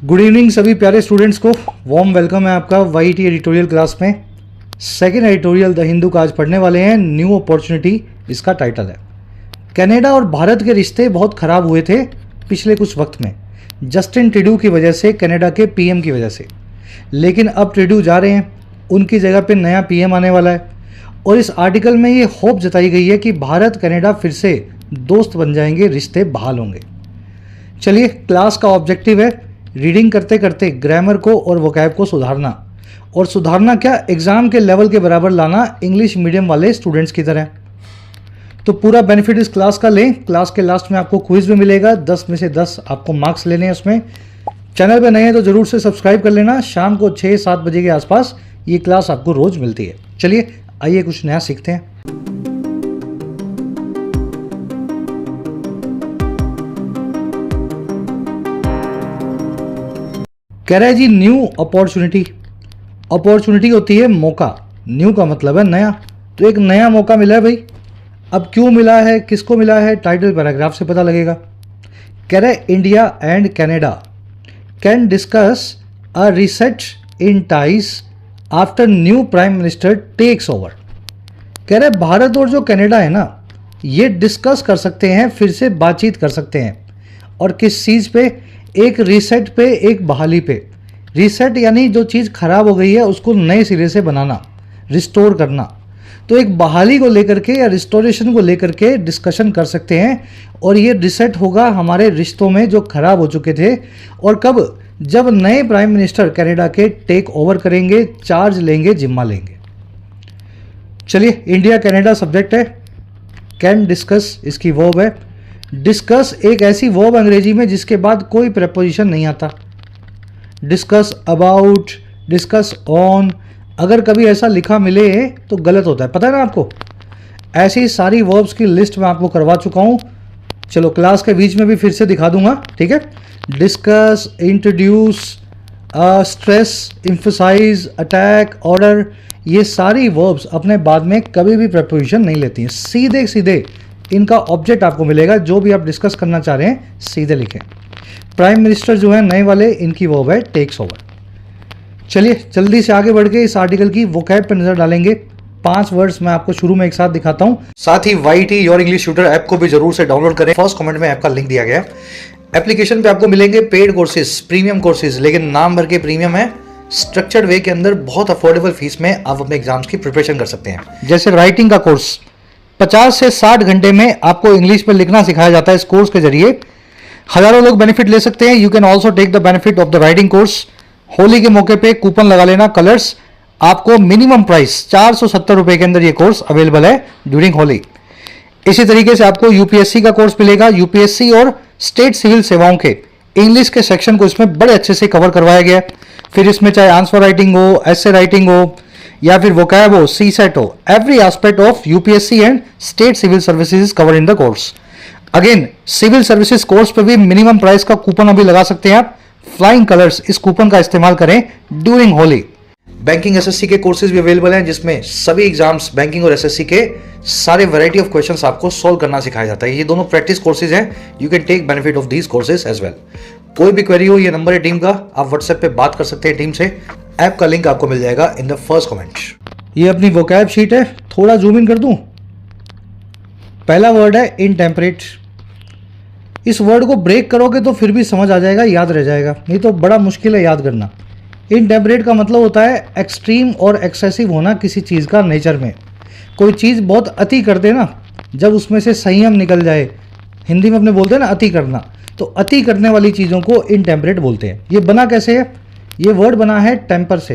Good evening सभी प्यारे students को। वार्म वेलकम है आपका वाईटी एडिटोरियल क्लास में। सेकेंड एडिटोरियल द हिंदू का आज पढ़ने वाले हैं। न्यू अपॉर्चुनिटी इसका टाइटल है। कनाडा और भारत के रिश्ते बहुत ख़राब हुए थे पिछले कुछ वक्त में, जस्टिन ट्रूडो की वजह से, कनाडा के पीएम की वजह से। लेकिन अब ट्रूडो जा रहे हैं, उनकी जगह पे नया पीएम आने वाला है और इस आर्टिकल में ये होप जताई गई है कि भारत कनाडा फिर से दोस्त बन जाएंगे, रिश्ते बहाल होंगे। चलिए, क्लास का ऑब्जेक्टिव है रीडिंग करते करते ग्रामर को और वोकैब को सुधारना, और सुधारना क्या, एग्जाम के लेवल के बराबर लाना इंग्लिश मीडियम वाले स्टूडेंट्स की तरह। तो पूरा बेनिफिट इस क्लास का लें। क्लास के लास्ट में आपको क्विज भी मिलेगा, 10 में से 10 आपको मार्क्स लेने हैं उसमें। चैनल पे नए हैं तो ज़रूर से सब्सक्राइब कर लेना। शाम को 6-7 बजे के आसपास ये क्लास आपको रोज़ मिलती है। चलिए आइए कुछ नया सीखते हैं। कह रहा है जी न्यू अपॉर्चुनिटी। अपॉर्चुनिटी होती है मौका, न्यू का मतलब है नया। तो एक नया मौका मिला है भाई। अब क्यों मिला है, किसको मिला है, टाइटल पैराग्राफ से पता लगेगा। कह रहा है India and Canada can discuss a reset in ties after new prime minister takes over. कह रहे भारत और जो कनाडा है ना, ये डिस्कस कर सकते हैं, फिर से बातचीत कर सकते हैं। और किस चीज़ पे? एक रीसेट पे, एक बहाली पे। रीसेट यानी जो चीज़ खराब हो गई है उसको नए सिरे से बनाना, रिस्टोर करना। तो एक बहाली को लेकर के या रिस्टोरेशन को लेकर के डिस्कशन कर सकते हैं। और ये रीसेट होगा हमारे रिश्तों में जो खराब हो चुके थे। और कब? जब नए प्राइम मिनिस्टर कनाडा के टेक ओवर करेंगे, चार्ज लेंगे, जिम्मा लेंगे। चलिए, इंडिया कनाडा सब्जेक्ट है, कैन डिस्कस इसकी वर्ब है। डिस्कस एक ऐसी वर्ब अंग्रेजी में जिसके बाद कोई प्रेपोजिशन नहीं आता। डिस्कस अबाउट, डिस्कस ऑन, अगर कभी ऐसा लिखा मिले तो गलत होता है, पता है ना आपको। ऐसी सारी वर्ब्स की लिस्ट मैं आपको करवा चुका हूँ। चलो क्लास के बीच में भी फिर से दिखा दूंगा, ठीक है। Discuss, introduce, stress, emphasise, attack, order, ये सारी वर्ब्स अपने बाद में कभी भी प्रेपोजिशन नहीं लेती हैं। सीधे सीधे इनका ऑब्जेक्ट आपको मिलेगा। जो भी आप डिस्कस करना चाह रहे हैं सीधे लिखें। प्राइम मिनिस्टर जो है नए वाले, इनकी वर्ब है टेक्स ओवर। चलिए जल्दी से आगे बढ़ के इस आर्टिकल की वोकैब पर नजर डालेंगे। 5 वर्ड्स मैं आपको शुरू में एक साथ दिखाता हूं। साथ ही YT your English tutor app को भी जरूर से डाउनलोड करें। फर्स्ट कमेंट में ऐप का लिंक दिया गया है। एप्लीकेशन पे आपको मिलेंगे पेड कोर्सेज, प्रीमियम कोर्सेज, लेकिन नाम भर के प्रीमियम है। स्ट्रक्चर्ड वे के अंदर बहुत अफोर्डेबल फीस में आप अपने एग्जाम्स की प्रिपरेशन कर सकते हैं। जैसे राइटिंग का कोर्स 50 से 60 घंटे में आपको इंग्लिश में लिखना सिखाया जाता है। इस कोर्स के जरिए हजारों लोग बेनिफिट ले सकते हैं। You can also take the benefit of the writing course. Holi के मौके पे कूपन लगा लेना कलर्स। आपको मिनिमम प्राइस 470 रुपए के अंदर ये कोर्स अवेलेबल है ड्यूरिंग होली। इसी तरीके से आपको यूपीएससी का कोर्स मिलेगा। यूपीएससी और स्टेट सिविल सेवाओं के इंग्लिश के सेक्शन को इसमें बड़े अच्छे से कवर करवाया गया है। फिर इसमें चाहे आंसर राइटिंग हो, एसे राइटिंग हो, या फिर वोकैब हो, सीसेट हो, every aspect of UPSC and state civil services is covered in the course. Again civil services course पे भी मिनिमम प्राइस का कूपन अभी लगा सकते हैं आप। फ्लाइंग कलर्स, इस कूपन का इस्तेमाल करें ड्यूरिंग होली। बैंकिंग एसएससी के कोर्सेज भी अवेलेबल हैं, जिसमें सभी एग्जाम्स बैंकिंग और एसएससी के सारे वैरायटी ऑफ क्वेश्चंस आपको सोल्व करना सिखाया जाता है। ये दोनों प्रैक्टिस कोर्सेज हैं। You can take benefit of these courses as well. कोई भी क्वेरी हो, ये नंबर है टीम का, आप व्हाट्सएप पे बात कर सकते हैं टीम से। ऐप का लिंक आपको मिल जाएगा इन द फर्स्ट कमेंट। ये अपनी वोकैब शीट है, थोड़ा जूम इन कर दूं। पहला वर्ड है इनटेम्परेट। इस वर्ड को ब्रेक करोगे तो फिर भी समझ आ जाएगा, याद रह जाएगा, नहीं तो बड़ा मुश्किल है याद करना। इनटेम्परेट का मतलब होता है एक्सट्रीम और एक्सेसिव होना किसी चीज़ का नेचर में। कोई चीज़ बहुत अति कर दे ना, जब उसमें से संयम निकल जाए, हिंदी में अपने बोलते हैं ना अति करना, तो अति करने वाली चीज़ों को इनटेम्परेट बोलते हैं। ये बना कैसे है? ये वर्ड बना है टेम्पर से।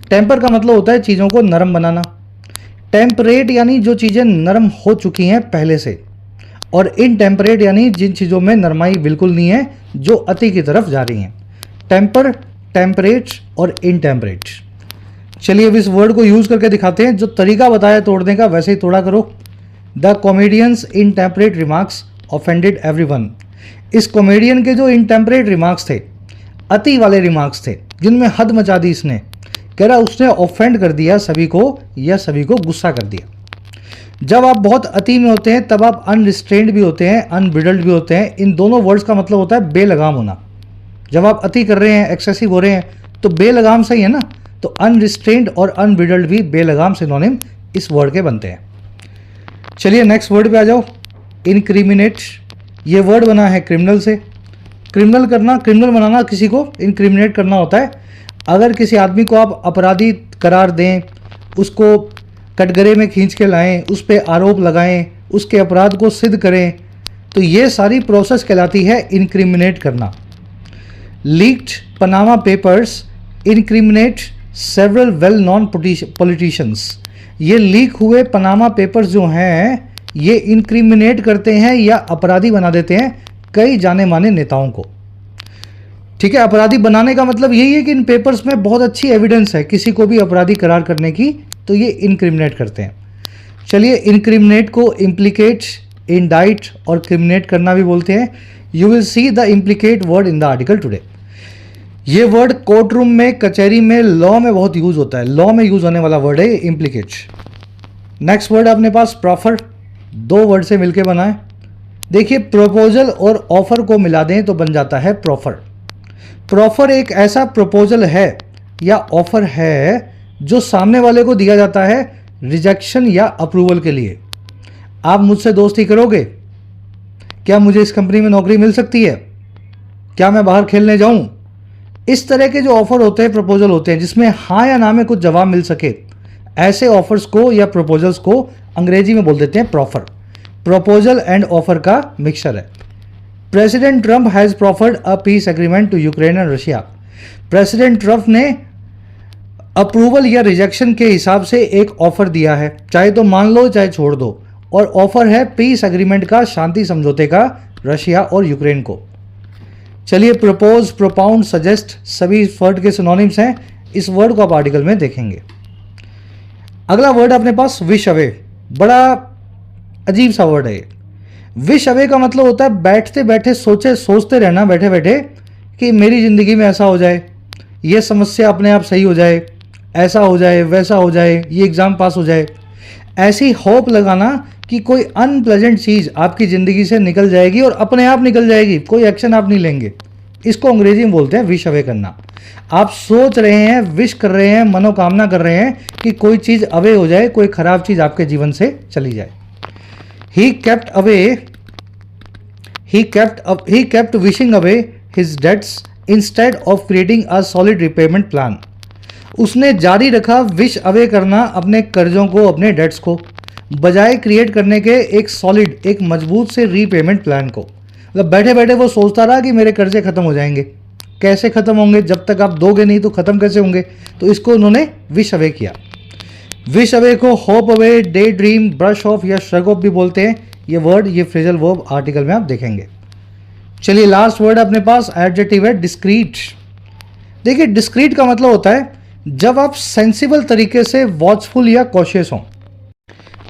टेम्पर का मतलब होता है चीज़ों को नरम बनाना। टेम्परेट यानी जो चीज़ें नरम हो चुकी हैं पहले से, और इनटेम्परेट यानी जिन चीज़ों में नरमाई बिल्कुल नहीं है, जो अति की तरफ जा रही हैं। टेम्पर, टेम्परेट और इनटेम्परेट। चलिए अब इस वर्ड को यूज़ करके दिखाते हैं। जो तरीका बताया तोड़ने का वैसे ही तोड़ा करो। The comedian's intemperate remarks offended everyone. इस कॉमेडियन के जो इनटेम्परेट रिमार्क्स थे, अति वाले रिमार्क्स थे, जिनमें हद मचा दी इसने, कह रहा उसने ऑफेंड कर दिया सभी को, या सभी को गुस्सा कर दिया। जब आप बहुत अति में होते हैं तब आप अनरिस्ट्रेंड भी होते हैं, अनब्रिडल्ड भी होते हैं। इन दोनों वर्ड्स का मतलब होता है बेलगाम होना। जब आप अति कर रहे हैं, एक्सेसिव हो रहे हैं, तो बेलगाम सही है ना। तो अनरिस्ट्रेंड और अनब्रिडल्ड भी बेलगाम सिनोनिम इस वर्ड के बनते हैं। चलिए नेक्स्ट वर्ड पे आ जाओ, इनक्रिमिनेट। ये वर्ड बना है क्रिमिनल से। क्रिमिनल करना, क्रिमिनल बनाना किसी को इनक्रिमिनेट करना होता है। अगर किसी आदमी को आप अपराधी करार दें, उसको कटघरे में खींच के लाएं, उस पर आरोप लगाएं, उसके अपराध को सिद्ध करें, तो ये सारी प्रोसेस कहलाती है इनक्रिमिनेट करना। Leaked Panama papers incriminate several well non politicians. ये लीक हुए पनामा पेपर्स जो हैं ये इनक्रिमिनेट करते हैं या अपराधी बना देते हैं कई जाने माने नेताओं को। ठीक है, अपराधी बनाने का मतलब यही है कि इन पेपर्स में बहुत अच्छी एविडेंस है किसी को भी अपराधी करार करने की, तो ये इनक्रिमिनेट करते हैं। चलिए, इनक्रिमिनेट को इम्प्लीकेट, इंडाइट और क्रिमिनेट करना भी बोलते हैं। You will see the implicate word in the article today. ये वर्ड कोर्ट रूम में, कचहरी में, लॉ में बहुत यूज होता है। लॉ में यूज होने वाला वर्ड है इम्प्लीकेट। नेक्स्ट वर्ड अपने पास प्रॉफर, 2 वर्ड से मिलके बना है। देखिए, प्रपोजल और ऑफर को मिला दें तो बन जाता है प्रॉफर। प्रॉफर एक ऐसा प्रपोजल है या ऑफर है जो सामने वाले को दिया जाता है रिजेक्शन या अप्रूवल के लिए। आप मुझसे दोस्ती करोगे? क्या मुझे इस कंपनी में नौकरी मिल सकती है? क्या मैं बाहर खेलने जाऊं? इस तरह के जो ऑफर होते हैं, प्रपोजल होते हैं, जिसमें हाँ या ना में कुछ जवाब मिल सके, ऐसे ऑफर्स को या प्रपोजल्स को अंग्रेजी में बोल देते हैं प्रॉफर। प्रपोजल एंड ऑफर का मिक्सचर है। President Trump has proffered a peace agreement to Ukraine and Russia. President Trump ने अप्रूवल या रिजेक्शन के हिसाब से एक ऑफर दिया है, चाहे तो मान लो चाहे छोड़ दो, और ऑफर है पीस एग्रीमेंट का, शांति समझौते का, रशिया और यूक्रेन को। चलिए, प्रपोज, प्रोपाउंड, सजेस्ट सभी इस वर्ड के सिनोनिम्स हैं। इस वर्ड को आप आर्टिकल में देखेंगे। अगला वर्ड अपने पास विश अवे। बड़ा अजीब सा वर्ड है। विश अवे का मतलब होता है बैठते बैठे सोचते रहना, बैठे बैठे कि मेरी ज़िंदगी में ऐसा हो जाए, ये समस्या अपने आप सही हो जाए, ऐसा हो जाए, वैसा हो जाए, ये एग्ज़ाम पास हो जाए। ऐसी होप लगाना कि कोई अनप्लेजेंट चीज़ आपकी ज़िंदगी से निकल जाएगी और अपने आप निकल जाएगी, कोई एक्शन आप नहीं लेंगे। इसको अंग्रेजी में बोलते हैं विश अवे करना। आप सोच रहे हैं, विश कर रहे हैं, मनोकामना कर रहे हैं कि कोई चीज़ अवे हो जाए, कोई ख़राब चीज़ आपके जीवन से चली जाए। ही kept wishing away his debts instead of creating a solid repayment plan. उसने जारी रखा विश अवे करना अपने कर्जों को, अपने डेट्स को, बजाय क्रिएट करने के एक सॉलिड, एक मजबूत से रीपेमेंट प्लान को। मतलब बैठे बैठे वो सोचता रहा कि मेरे कर्जे खत्म हो जाएंगे। कैसे खत्म होंगे? जब तक आप दोगे नहीं तो खत्म कैसे होंगे? तो इसको उन्होंने विश अवे किया। विश अवे को hope away, day dream, brush off या श्रग ऑफ भी बोलते हैं। ये वर्ड, ये फ्रेजल वर्ब आर्टिकल में आप देखेंगे। चलिए, लास्ट वर्ड अपने पास एडजेक्टिव है डिस्क्रीट। देखिए, डिस्क्रीट का मतलब होता है जब आप सेंसिबल तरीके से वॉचफुल या कॉशियस हों।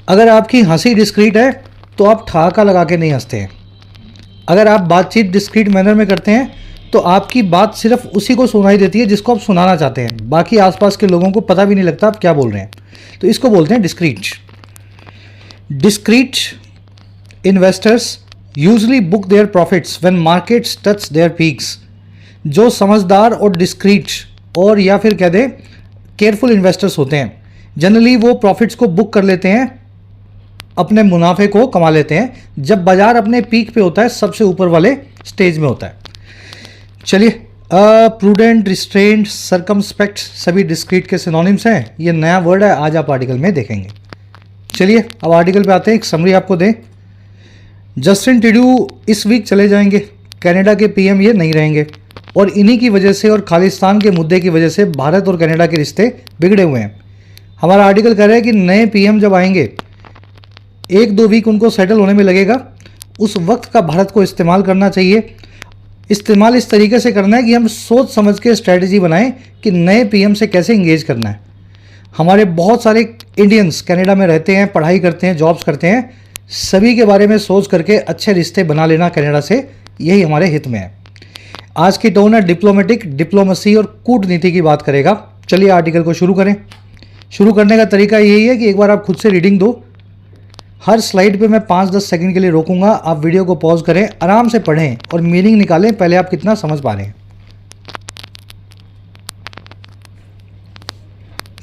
अगर आपकी हंसी डिस्क्रीट है तो आप ठहाका लगा के नहीं हंसते हैं। अगर आप बातचीत डिस्क्रीट मैनर में करते हैं तो आपकी बात सिर्फ उसी को सुनाई देती है जिसको आप सुनाना चाहते हैं, बाकी आसपास के लोगों को पता भी नहीं लगता आप क्या बोल रहे हैं। तो इसको बोलते हैं discrete. Discrete investors usually book their profits when markets touch their peaks. जो समझदार और डिस्क्रीट और या फिर कह दें केयरफुल इन्वेस्टर्स होते हैं, जनरली वो प्रॉफिट्स को बुक कर लेते हैं, अपने मुनाफे को कमा लेते हैं जब बाजार अपने पीक पे होता है, सबसे ऊपर वाले स्टेज में होता है। चलिए, प्रूडेंट, रिस्ट्रेंट, सर्कमस्पेक्ट सभी डिस्क्रीट के सिनोनिम्स हैं। ये नया वर्ड है, आज आप आर्टिकल में देखेंगे। चलिए, अब आर्टिकल पे आते हैं, एक समरी आपको दें। जस्टिन ट्रूडो इस वीक चले जाएंगे, कनाडा के पीएम ये नहीं रहेंगे, और इन्हीं की वजह से और खालिस्तान के मुद्दे की वजह से भारत और कनाडा के रिश्ते बिगड़े हुए हैं। हमारा आर्टिकल कह रहा है कि नए पीएम जब आएंगे, 1-2 वीक उनको सेटल होने में लगेगा। उस वक्त का भारत को इस्तेमाल करना चाहिए। इस्तेमाल इस तरीके से करना है कि हम सोच समझ के स्ट्रेटजी बनाएं कि नए पीएम से कैसे इंगेज करना है। हमारे बहुत सारे इंडियंस कनाडा में रहते हैं, पढ़ाई करते हैं, जॉब्स करते हैं, सभी के बारे में सोच करके अच्छे रिश्ते बना लेना कनाडा से, यही हमारे हित में है। आज की टोन है डिप्लोमेटिक, डिप्लोमेसी और कूटनीति की बात करेगा। चलिए आर्टिकल को शुरू करें। शुरू करने का तरीका यही है कि एक बार आप खुद से रीडिंग दो। हर स्लाइड पे मैं 5-10 सेकंड के लिए रोकूंगा, आप वीडियो को पॉज करें, आराम से पढ़ें और मीनिंग निकालें पहले आप कितना समझ पा रहे हैं।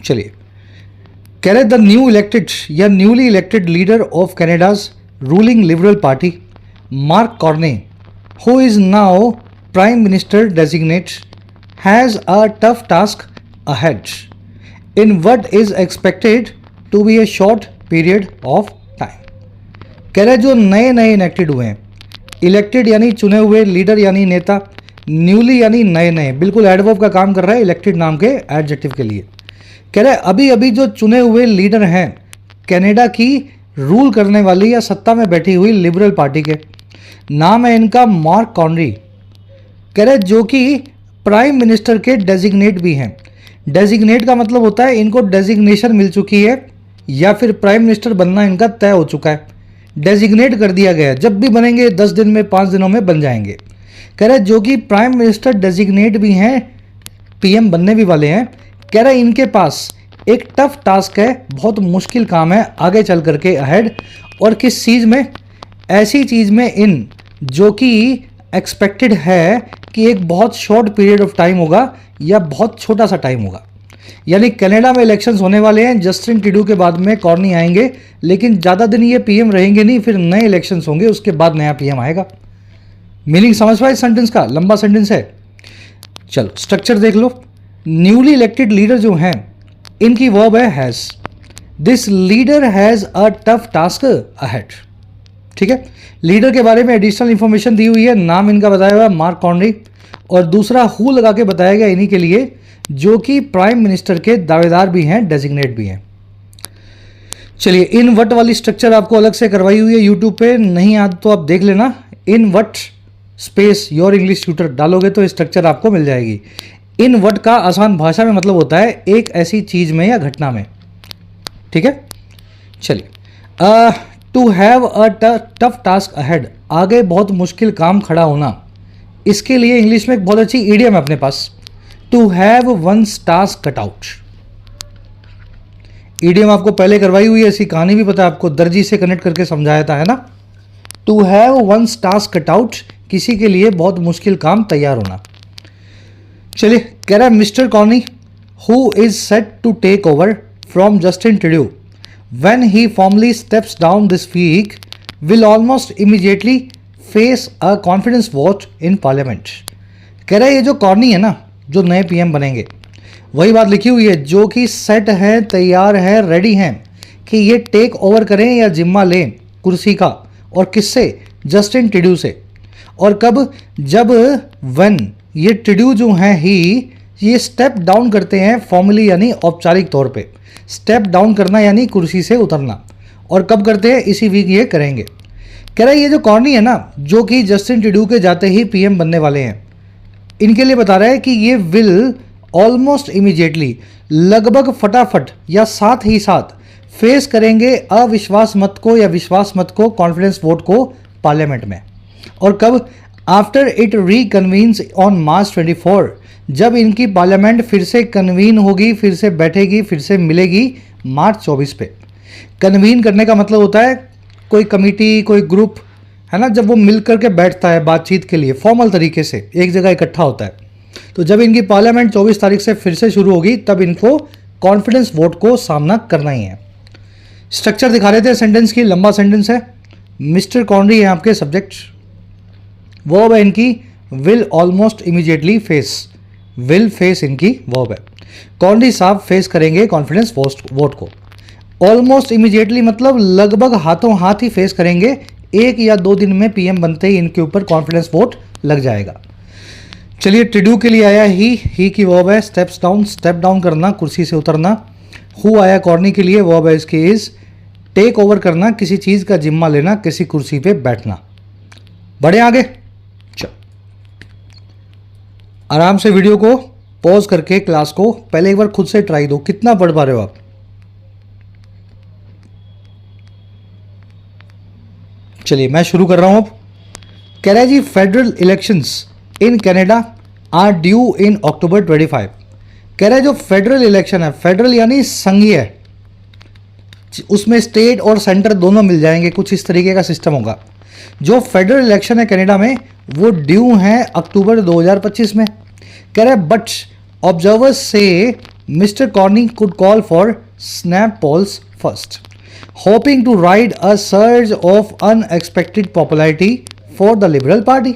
चलिए, कह रहे द न्यू इलेक्टेड या newly elected leader of Canada's ruling Liberal Party Mark Carney, who is now prime minister designate, has a tough task ahead in what is expected to be a short period of time. कह रहे जो नए नए elected हुए हैं, elected यानी चुने हुए, लीडर यानी नेता, न्यूली यानी नए नए, बिल्कुल एडवर्ब का काम कर रहा है इलेक्टेड नाम के एडजेक्टिव के लिए। कह रहे अभी अभी जो चुने हुए लीडर हैं कनाडा की रूल करने वाली या सत्ता में बैठी हुई लिबरल पार्टी के, नाम है इनका मार्क कार्नी। कह रहे जो कि प्राइम मिनिस्टर के डेजिग्नेट भी हैं। डेजिग्नेट का मतलब होता है इनको डेजिग्नेशन मिल चुकी है या फिर प्राइम मिनिस्टर बनना इनका तय हो चुका है, डेजिग्नेट कर दिया गया है, जब भी बनेंगे 10 दिन में 5 दिनों में बन जाएंगे। कह रहे जो कि प्राइम मिनिस्टर डेजिग्नेट भी हैं, पीएम बनने भी वाले हैं। कह रहे इनके पास एक टफ टास्क है, बहुत मुश्किल काम है आगे चल करके अहेड। और किस चीज़ में? ऐसी चीज़ में इन जो कि एक्सपेक्टेड है कि एक बहुत शॉर्ट पीरियड ऑफ टाइम होगा या बहुत छोटा सा टाइम होगा। यानी कनाडा में इलेक्शंस होने वाले हैं, जस्टिन ट्रूडो के बाद में कार्नी आएंगे, लेकिन ज़्यादा दिन ये पीएम रहेंगे नहीं, फिर नए इलेक्शंस होंगे, उसके बाद नया पीएम आएगा। मीनिंग समझ पाए सेंटेंस का? लंबा सेंटेंस है। चलो स्ट्रक्चर देख लो। न्यूली इलेक्टेड लीडर जो हैं इनकी वर्ब है has. This leader has a tough task ahead. ठीक है, लीडर के बारे में एडिशनल इंफॉर्मेशन दी हुई है, नाम इनका बताया हुआ है मार्क कार्नी, और दूसरा हु लगा के बताया गया इन्हीं के लिए जो कि प्राइम मिनिस्टर के दावेदार भी हैं, डेजिग्नेट भी हैं। चलिए, इन वट वाली स्ट्रक्चर आपको अलग से करवाई हुई है यूट्यूब पे, नहीं याद तो आप देख लेना। In what space your English tutor डालोगे तो स्ट्रक्चर आपको मिल जाएगी। इन वट का आसान भाषा में मतलब होता है एक ऐसी चीज में या घटना में। ठीक है, चलिए, to have a tough task ahead, आगे बहुत मुश्किल काम खड़ा होना, इसके लिए इंग्लिश में एक बहुत अच्छी ईडियम है अपने पास, to have one's task cut out. Idiom आपको पहले करवाई हुई है, ऐसी कहानी भी पता है आपको, दर्जी से कनेक्ट करके समझाया था, है ना। To have one's task cut out, किसी के लिए बहुत मुश्किल काम तैयार होना। चलिए, कह रहा है mister Carney who is set to take over from Justin Trudeau when he formally steps down this week will almost immediately face a confidence vote in parliament. कह रहा है ये जो कार्नी है ना, जो नए पीएम बनेंगे, वही बात लिखी हुई है, जो कि सेट है, तैयार है, रेडी हैं कि ये टेक ओवर करें या जिम्मा लें कुर्सी का, और किससे? जस्टिन ट्रूडो से। और कब? जब वन ये ट्रूडो जो हैं ही ये स्टेप डाउन करते हैं फॉर्मली, यानी औपचारिक तौर पे स्टेप डाउन करना यानी कुर्सी से उतरना। और कब करते हैं? इसी वीक ये करेंगे। कह रहा है ये जो कार्नी है ना, जो कि जस्टिन ट्रूडो के जाते ही पीएम बनने वाले हैं, इनके लिए बता रहा है कि ये विल ऑलमोस्ट इमीडिएटली, लगभग फटाफट या साथ ही साथ फेस करेंगे अविश्वास मत को या विश्वास मत को, कॉन्फिडेंस वोट को पार्लियामेंट में। और कब? आफ्टर इट रिकन्वीन्स ऑन मार्च 24, जब इनकी पार्लियामेंट फिर से कन्वीन होगी, फिर से बैठेगी, फिर से मिलेगी मार्च 24 पे। कन्वीन करने का मतलब होता है कोई कमेटी, कोई ग्रुप, है ना, जब वो मिल करके बैठता है बातचीत के लिए फॉर्मल तरीके से एक जगह इकट्ठा होता है। तो जब इनकी पार्लियामेंट 24 तारीख से फिर से शुरू होगी, तब इनको कॉन्फिडेंस वोट को सामना करना ही है। स्ट्रक्चर दिखा रहे थे सेंटेंस की, लंबा सेंटेंस है। मिस्टर कार्नी है आपके सब्जेक्ट, वर्ब है इनकी will almost immediately face, will face इनकी वर्ब है। कार्नी साहब फेस करेंगे कॉन्फिडेंस वोट को। ऑलमोस्ट इमीडिएटली मतलब लगभग हाथों हाथ ही फेस करेंगे, 1 या 2 दिन में पीएम बनते ही इनके ऊपर कॉन्फिडेंस वोट लग जाएगा। चलिए, ट्रूडो के लिए आया ही की वर्ब है स्टेप्स डाउन, स्टेप डाउन करना, कुर्सी से उतरना। हु आया कार्नी के लिए, वर्ब है इसकी इज, टेक ओवर करना, किसी चीज़ का जिम्मा लेना, किसी कुर्सी पे बैठना। बढ़े आगे, चलो आराम से वीडियो को पॉज करके क्लास को पहले एक बार खुद से ट्राई दो, कितना पढ़ पा रहे हो आप। चलिए मैं शुरू कर रहा हूं अब। कह रहा है जी federal elections in Canada are due in October 25। कह रहा है जो फेडरल इलेक्शन है, फेडरल यानी संघीय, उसमें स्टेट और सेंटर दोनों मिल जाएंगे, कुछ इस तरीके का सिस्टम होगा। जो फेडरल इलेक्शन है कनाडा में वो ड्यू हैं अक्टूबर 2025 में। कह रहा है बट ऑब्जर्वर्स से Mr. Carney could call for snap polls first, hoping to ride a surge of unexpected popularity for the Liberal Party.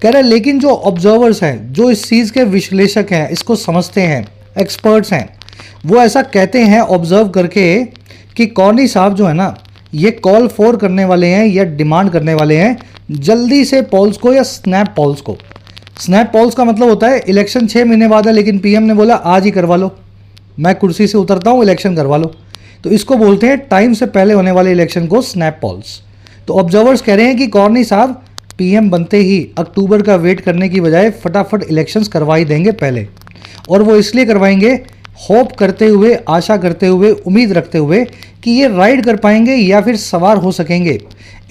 कह रहे लेकिन जो ऑब्जर्वर्स हैं, जो इस चीज़ के विश्लेषक हैं, इसको समझते हैं, एक्सपर्ट्स हैं, वो ऐसा कहते हैं ऑब्जर्व करके कि कॉर्नी साहब जो है ना, ये कॉल फॉर करने वाले हैं या डिमांड करने वाले हैं जल्दी से पॉल्स को या स्नैप पॉल्स को। स्नैप पॉल्स का मतलब होता है इलेक्शन 6 महीने बाद है, लेकिन पीएम ने बोला आज ही करवा लो, मैं कुर्सी से उतरता हूँ, इलेक्शन करवा लो। तो इसको बोलते हैं टाइम से पहले होने वाले इलेक्शन को स्नैप पॉल्स। तो ऑब्जर्वर्स कह रहे हैं कि कॉर्नी साहब पीएम बनते ही अक्टूबर का वेट करने की बजाय फटाफट इलेक्शंस करवा ही देंगे पहले, और वो इसलिए करवाएंगे होप करते हुए, आशा करते हुए, उम्मीद रखते हुए कि ये राइड कर पाएंगे या फिर सवार हो सकेंगे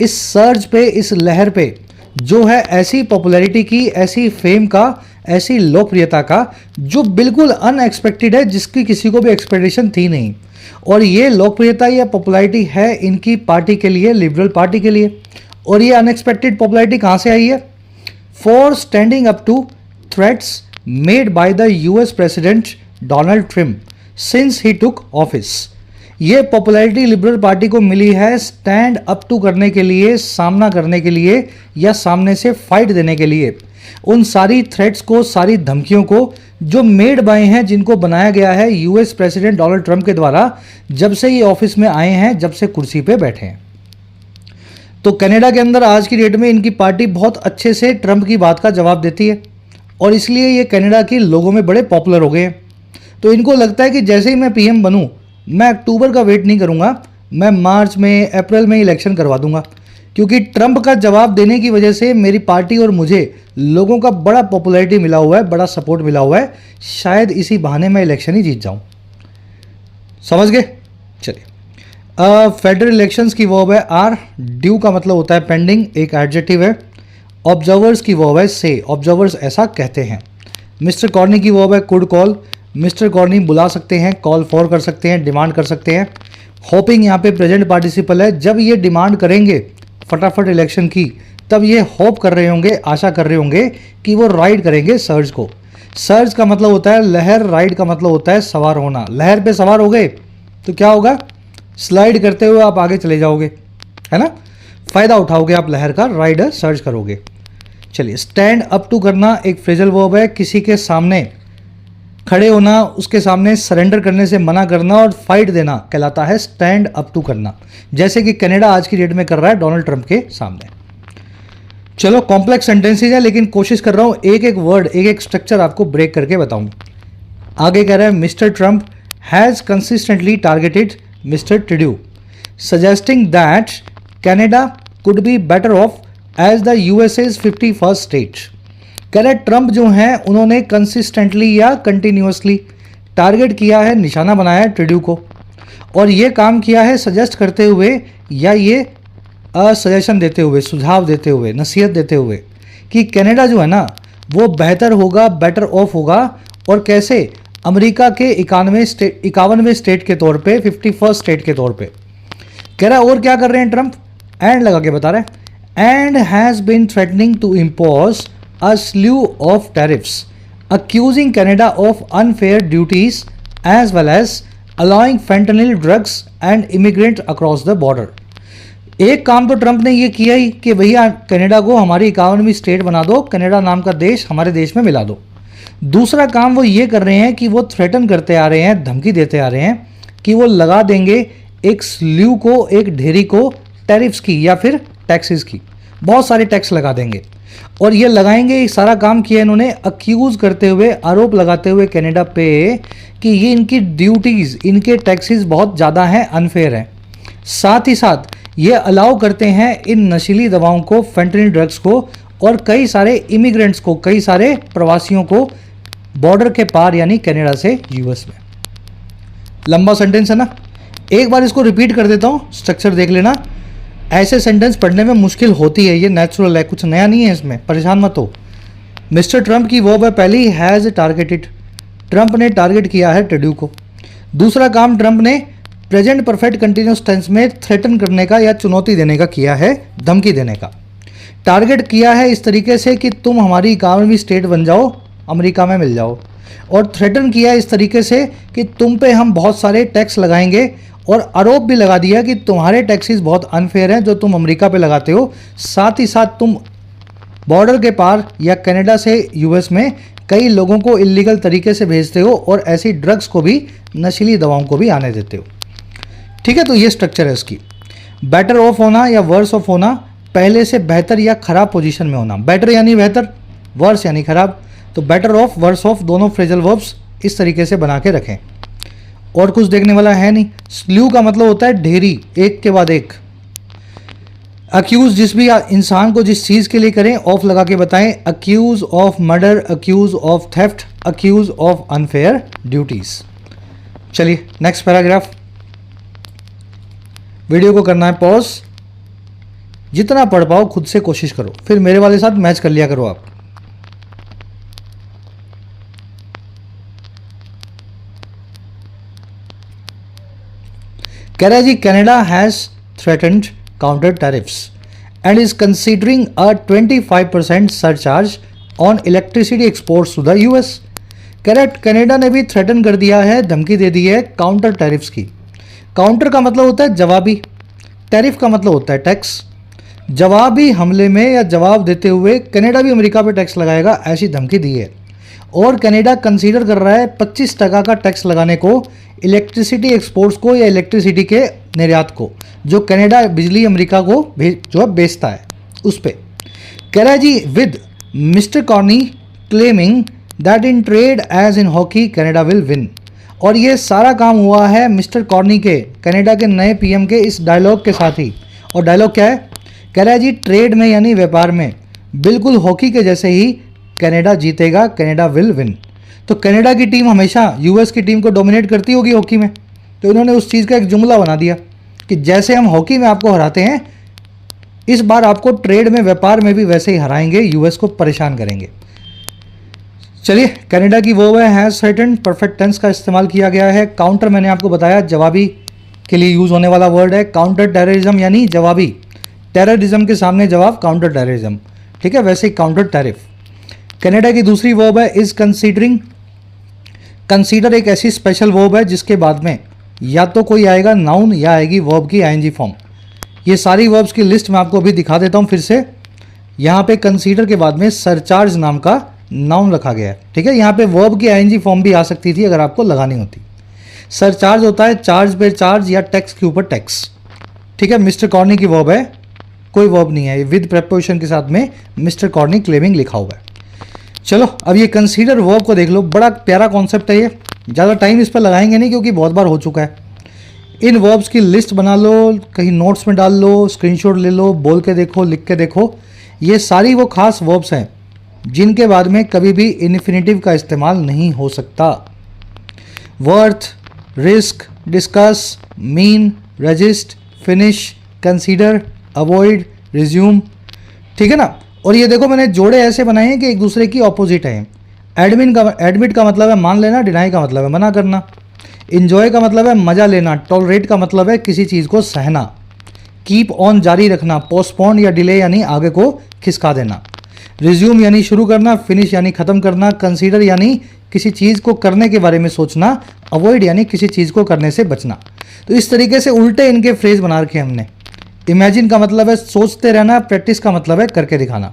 इस सर्ज पे, इस लहर पे जो है ऐसी पॉपुलैरिटी की, ऐसी फेम का, ऐसी लोकप्रियता का जो बिल्कुल अनएक्सपेक्टेड है, जिसकी किसी को भी एक्सपेक्टेशन थी नहीं। और ये लोकप्रियता या पॉपुलैरिटी है इनकी पार्टी के लिए, लिबरल पार्टी के लिए। और ये अनएक्सपेक्टेड पॉपुलैरिटी कहाँ से आई है? For standing up to threats made by the US president Donald Trump since he took office. ये पॉपुलैरिटी लिबरल पार्टी को मिली है स्टैंड अप टू करने के लिए, सामना करने के लिए या सामने से फाइट देने के लिए उन सारी थ्रेट्स को, सारी धमकियों को जो मेड बाय हैं, जिनको बनाया गया है यूएस प्रेसिडेंट डोनाल्ड ट्रम्प के द्वारा जब से ये ऑफिस में आए हैं, जब से कुर्सी पे बैठे हैं। तो कनाडा के अंदर आज की डेट में इनकी पार्टी बहुत अच्छे से ट्रम्प की बात का जवाब देती है और इसलिए ये कनाडा के लोगों में बड़े पॉपुलर हो गए हैं। तो इनको लगता है कि जैसे ही मैं पीएम बनूं, मैं अक्टूबर का वेट नहीं करूंगा, मैं मार्च में, अप्रैल में इलेक्शन करवा दूंगा, क्योंकि ट्रम्प का जवाब देने की वजह से मेरी पार्टी और मुझे लोगों का बड़ा पॉपुलैरिटी मिला हुआ है, बड़ा सपोर्ट मिला हुआ है, शायद इसी बहाने मैं इलेक्शन ही जीत जाऊं। समझ गए? चलिए, फेडरल इलेक्शंस की वर्ब है आर, ड्यू का मतलब होता है पेंडिंग, एक एडजेक्टिव है। ऑब्जर्वर्स की वर्ब है से, ऑब्जर्वर्स ऐसा कहते हैं। मिस्टर कॉर्नी की वर्ब है कुड कॉल, मिस्टर कॉर्नी बुला सकते हैं, कॉल फॉर कर सकते हैं, डिमांड कर सकते हैं। होपिंग यहाँ पे प्रेजेंट पार्टिसिपल है, जब ये डिमांड करेंगे फटाफट इलेक्शन की, तब ये होप कर रहे होंगे, आशा कर रहे होंगे कि वो राइड करेंगे सर्ज को। सर्ज का मतलब होता है लहर, राइड का मतलब होता है सवार होना। लहर पे सवार हो गए तो क्या होगा? स्लाइड करते हुए आप आगे चले जाओगे, है ना, फ़ायदा उठाओगे आप लहर का, राइडर सर्च करोगे। चलिए, स्टैंड अप टू करना एक फ्रेजल वर्ब है, किसी के सामने खड़े होना, उसके सामने सरेंडर करने से मना करना और फाइट देना कहलाता है स्टैंड अप टू करना, जैसे कि कनाडा आज की डेट में कर रहा है डोनाल्ड ट्रंप के सामने। चलो, कॉम्प्लेक्स सेंटेंसेज है लेकिन कोशिश कर रहा हूँ एक एक वर्ड, एक एक स्ट्रक्चर आपको ब्रेक करके बताऊँ। आगे कह रहा है mister Trump has consistently targeted Mr. Trudeau, suggesting that Canada could be better off as the USA's 51st state. कह रहे ट्रंप जो हैं उन्होंने कंसिस्टेंटली या कंटिन्यूसली टारगेट किया है, निशाना बनाया है ट्रूडो को, और ये काम किया है सजेस्ट करते हुए या ये सजेशन देते हुए, सुझाव देते हुए, नसीहत देते हुए कि कनाडा जो है ना वो बेहतर होगा, बेटर ऑफ होगा। और कैसे? अमेरिका के 51वें स्टेट के तौर पे, 51st स्टेट के तौर पे। कह रहा है और क्या कर रहे हैं ट्रंप? एंड लगा के बता रहे हैं, and has been threatening to impose a slew of tariffs accusing Canada of unfair duties as well as allowing fentanyl drugs and immigrants across the border. एक काम तो ट्रंप ने ये किया ही कि भैया कनाडा को हमारी 51वीं स्टेट बना दो, कनाडा नाम का देश हमारे देश में मिला दो। दूसरा काम वो ये कर रहे हैं कि वो थ्रेटन करते आ रहे हैं, धमकी देते आ रहे हैं कि वो लगा देंगे एक स्ल्यू को, एक ढेरी को टैरिफ्स की या फिर टैक्सेस की, बहुत सारे टैक्स लगा देंगे और ये लगाएंगे। ये सारा काम किया इन्होंने अक्यूज़ करते हुए, आरोप लगाते हुए कनाडा पे कि ये इनकी ड्यूटीज़, इनके टैक्सेस बहुत ज़्यादा हैं, अनफेयर हैं। साथ ही साथ ये अलाउ करते हैं इन नशीली दवाओं को, फेंटनिल ड्रग्स को और कई सारे इमिग्रेंट्स को, कई सारे प्रवासियों को बॉर्डर के पार यानी कनाडा से यूएस में। लंबा सेंटेंस है ना, एक बार इसको रिपीट कर देता हूँ, स्ट्रक्चर देख लेना। ऐसे सेंटेंस पढ़ने में मुश्किल होती है, ये नेचुरल है, कुछ नया नहीं है इसमें, परेशान मत हो। मिस्टर ट्रंप की वर्ब है पहली, हैज़ टारगेटेड, ट्रंप ने टारगेट किया है ट्रूडो को। दूसरा काम ट्रंप ने प्रेजेंट परफेक्ट कंटिन्यूस टेंस में थ्रेटन करने का या चुनौती देने का किया है, धमकी देने का। टारगेट किया है इस तरीके से कि तुम हमारी 51वीं स्टेट बन जाओ, अमेरिका में मिल जाओ। और थ्रेटन किया इस तरीके से कि तुम पे हम बहुत सारे टैक्स लगाएंगे, और आरोप भी लगा दिया कि तुम्हारे टैक्सेस बहुत अनफेयर हैं जो तुम अमेरिका पे लगाते हो। साथ ही साथ तुम बॉर्डर के पार या कनाडा से यूएस में कई लोगों को इलीगल तरीके से भेजते हो और ऐसी ड्रग्स को भी, नशीली दवाओं को भी आने देते हो। ठीक है, तो ये स्ट्रक्चर है इसकी। बेटर ऑफ होना या वर्स ऑफ होना, पहले से बेहतर या खराब पोजीशन में होना। बेटर यानी बेहतर, वर्स यानी खराब। तो बेटर ऑफ, वर्स ऑफ दोनों फ्रेजल वर्ब्स इस तरीके से बना के रखें। और कुछ देखने वाला है नहीं। स्ल्यू का मतलब होता है ढेरी, एक के बाद एक। अक्यूज, जिस भी इंसान को जिस चीज़ के लिए करें ऑफ लगा के बताएं। Accuse of murder, accuse of theft, accuse of unfair duties. चलिए नेक्स्ट पैराग्राफ। वीडियो को करना है पॉज, जितना पढ़ पाओ खुद से कोशिश करो, फिर मेरे वाले साथ मैच कर लिया करो आप। कह रहा है जी, Canada has threatened counter tariffs and is considering a 25% surcharge on electricity exports to the US। Correct, Canada ने भी थ्रेटन कर दिया है, धमकी दे दी है काउंटर टैरिफ्स की। काउंटर का मतलब होता है जवाबी, टैरिफ का मतलब होता है टैक्स। जवाबी हमले में या जवाब देते हुए कनाडा भी अमेरिका पे टैक्स लगाएगा, ऐसी धमकी दी है। और कनाडा कंसीडर कर रहा है 25% का टैक्स लगाने को इलेक्ट्रिसिटी एक्सपोर्ट्स को या इलेक्ट्रिसिटी के निर्यात को, जो कनाडा बिजली अमेरिका को जो है बेचता है उस पर। कह रहा है जी, with mister Carney claiming that in trade as in hockey Canada will win. और ये सारा काम हुआ है मिस्टर कॉर्नी के, कनाडा के नए पीएम के इस डायलॉग के साथ ही। और डायलॉग क्या है? कह रहा है जी, ट्रेड में यानी व्यापार में बिल्कुल हॉकी के जैसे ही कनाडा जीतेगा, कनाडा विल विन। तो कनाडा की टीम हमेशा यूएस की टीम को डोमिनेट करती होगी हॉकी में, तो इन्होंने उस चीज़ का एक जुमला बना दिया कि जैसे हम हॉकी में आपको हराते हैं, इस बार आपको ट्रेड में, व्यापार में भी वैसे ही हराएंगे, यूएस को परेशान करेंगे। चलिए, कनाडा की वो है हैज थ्रेटन्ड, परफेक्ट टेंस का इस्तेमाल किया गया है। काउंटर मैंने आपको बताया जवाबी के लिए यूज़ होने वाला वर्ड है। काउंटर टेररिज्म यानी जवाबी, टेररिज्म के सामने जवाब काउंटर टेररिज्म। ठीक है, वैसे ही काउंटर टैरिफ। कनाडा की दूसरी वर्ब है इज कंसीडरिंग। कंसीडर एक ऐसी स्पेशल वर्ब है जिसके बाद में या तो कोई आएगा नाउन या आएगी वर्ब की आईएनजी फॉर्म। ये सारी वर्ब्स की लिस्ट मैं आपको अभी दिखा देता हूँ फिर से। यहाँ पे कंसीडर के बाद में सरचार्ज नाम का नाउन रखा गया है। ठीक है, यहाँ पे वर्ब की आईएनजी फॉर्म भी आ सकती थी अगर आपको लगानी होती। सरचार्ज होता है चार्ज पे चार्ज या टैक्स के ऊपर टैक्स। ठीक है, मिस्टर कॉर्नी की वर्ब है, कोई वर्ब नहीं है, विद प्रेपोजिशन के साथ में मिस्टर कॉर्नी क्लेमिंग लिखा हुआ है। चलो अब ये कंसीडर वर्ब को देख लो, बड़ा प्यारा कॉन्सेप्ट है ये। ज़्यादा टाइम इस पर लगाएंगे नहीं क्योंकि बहुत बार हो चुका है। इन वर्ब्स की लिस्ट बना लो, कहीं नोट्स में डाल लो, स्क्रीनशॉट ले लो, बोल के देखो, लिख के देखो। ये सारी वो खास वर्ब्स हैं जिनके बाद में कभी भी इन्फिनेटिव का इस्तेमाल नहीं हो सकता। Worth, risk, discuss, mean, resist, finish, consider, avoid, resume. ठीक है ना। और ये देखो मैंने जोड़े ऐसे बनाए हैं कि एक दूसरे की ऑपोजिट हैं। एडमिट का मतलब है मान लेना, डिनाई का मतलब है मना करना, इन्जॉय का मतलब है मज़ा लेना, टॉलरेट का मतलब है किसी चीज़ को सहना, कीप ऑन जारी रखना, पोस्टपोन या डिले यानी आगे को खिसका देना, रिज्यूम यानी शुरू करना, फिनिश यानी ख़त्म करना, कंसीडर यानी किसी चीज़ को करने के बारे में सोचना, अवॉइड यानी किसी चीज़ को करने से बचना। तो इस तरीके से उल्टे इनके फ्रेज बना रखे हमने। इमेजिन का मतलब है सोचते रहना, प्रैक्टिस का मतलब है करके दिखाना।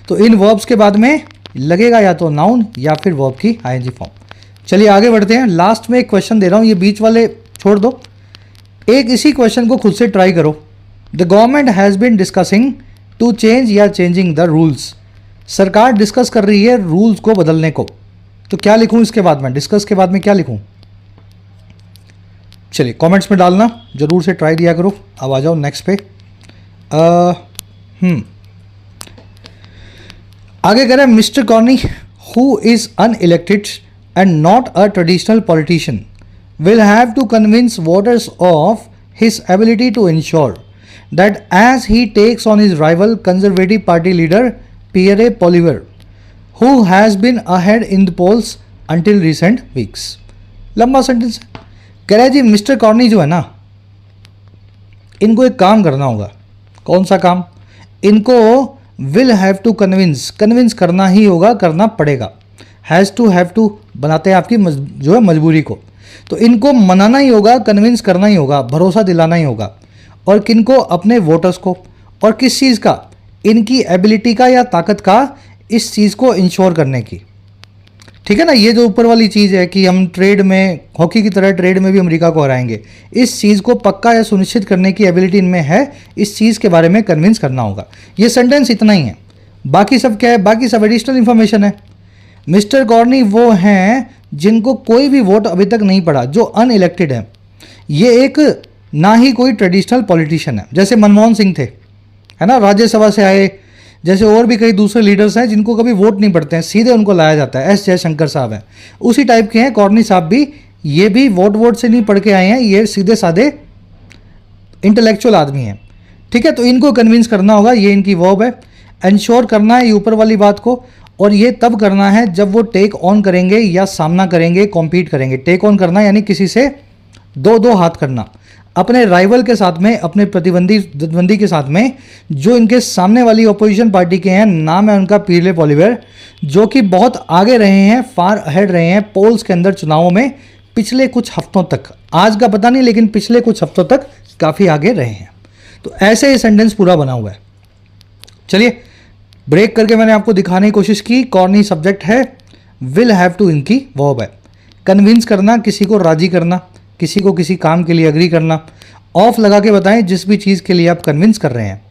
तो इन वर्ब्स के बाद में लगेगा या तो नाउन या फिर वर्ब की आईएनजी फॉर्म। चलिए आगे बढ़ते हैं। लास्ट में एक क्वेश्चन दे रहा हूँ, ये बीच वाले छोड़ दो, एक इसी क्वेश्चन को खुद से ट्राई करो। The government has been discussing to change या चेंजिंग द रूल्स। सरकार डिस्कस कर रही है रूल्स को बदलने को। तो क्या लिखूँ इसके बाद में, डिस्कस के बाद में क्या लिखूँ? चलिए कमेंट्स में डालना, ज़रूर से ट्राई दिया करो। अब आ जाओ नेक्स्ट पे। आगे कह रहे हैं mister corny who is unelected and not a traditional politician will have to convince voters of his ability to ensure that as he takes on his rival Conservative Party leader Pierre Poilievre, who has been ahead in the polls until recent weeks। लंबा sentence है। कह रहा है जी mister corny जो है ना, इनको एक काम करना होगा। कौन सा काम? इनको will have to convince, convince करना ही होगा, करना पड़ेगा। हैज़ टू, हैव टू बनाते हैं आपकी जो है मजबूरी को। तो इनको मनाना ही होगा, कन्विंस करना ही होगा, भरोसा दिलाना ही होगा। और किनको? अपने वोटर्स को। और किस चीज़ का? इनकी एबिलिटी का या ताकत का, इस चीज़ को इंश्योर करने की। ठीक है ना, ये जो ऊपर वाली चीज़ है कि हम ट्रेड में, हॉकी की तरह ट्रेड में भी अमेरिका को हराएंगे, इस चीज़ को पक्का या सुनिश्चित करने की एबिलिटी इनमें है। इस चीज़ के बारे में कन्विंस करना होगा। ये सेंटेंस इतना ही है, बाकी सब क्या है? बाकी सब एडिशनल इन्फॉर्मेशन है। मिस्टर कॉर्नी वो हैं जिनको कोई भी वोट अभी तक नहीं पड़ा, जो अनइलेक्टेड है। ये एक ना ही कोई ट्रेडिशनल पॉलिटिशियन है, जैसे मनमोहन सिंह थे, है ना, राज्यसभा से आए। जैसे और भी कई दूसरे लीडर्स हैं जिनको कभी वोट नहीं पड़ते हैं, सीधे उनको लाया जाता है। एस जयशंकर साहब हैं, उसी टाइप के हैं कॉर्नी साहब भी। ये भी वोट से नहीं पढ़ के आए हैं, ये सीधे साधे इंटेलेक्चुअल आदमी हैं। ठीक है, तो इनको कन्विंस करना होगा, ये इनकी वर्ब है। इंश्योर करना है ये ऊपर वाली बात को, और ये तब करना है जब वो टेक ऑन करेंगे या सामना करेंगे, कॉम्पीट करेंगे। टेक ऑन करना यानी किसी से दो हाथ करना, अपने राइवल के साथ में, अपने प्रतिद्वंदी के साथ में, जो इनके सामने वाली ऑपोजिशन पार्टी के हैं। नाम है उनका पीले पॉलिवेयर, जो कि बहुत आगे रहे हैं, फार अहेड रहे हैं पोल्स के अंदर चुनावों में पिछले कुछ हफ्तों तक। आज का पता नहीं, लेकिन पिछले कुछ हफ्तों तक काफ़ी आगे रहे हैं। तो ऐसे ये सेंटेंस पूरा बना हुआ है। चलिए ब्रेक करके मैंने आपको दिखाने की कोशिश की। कॉर्नी सब्जेक्ट है, विल हैव टू इनकी वर्ब है। कन्विंस करना, किसी को राजी करना, किसी को किसी काम के लिए अग्री करना। ऑफ लगा के बताएं जिस भी चीज़ के लिए आप कन्विंस कर रहे हैं।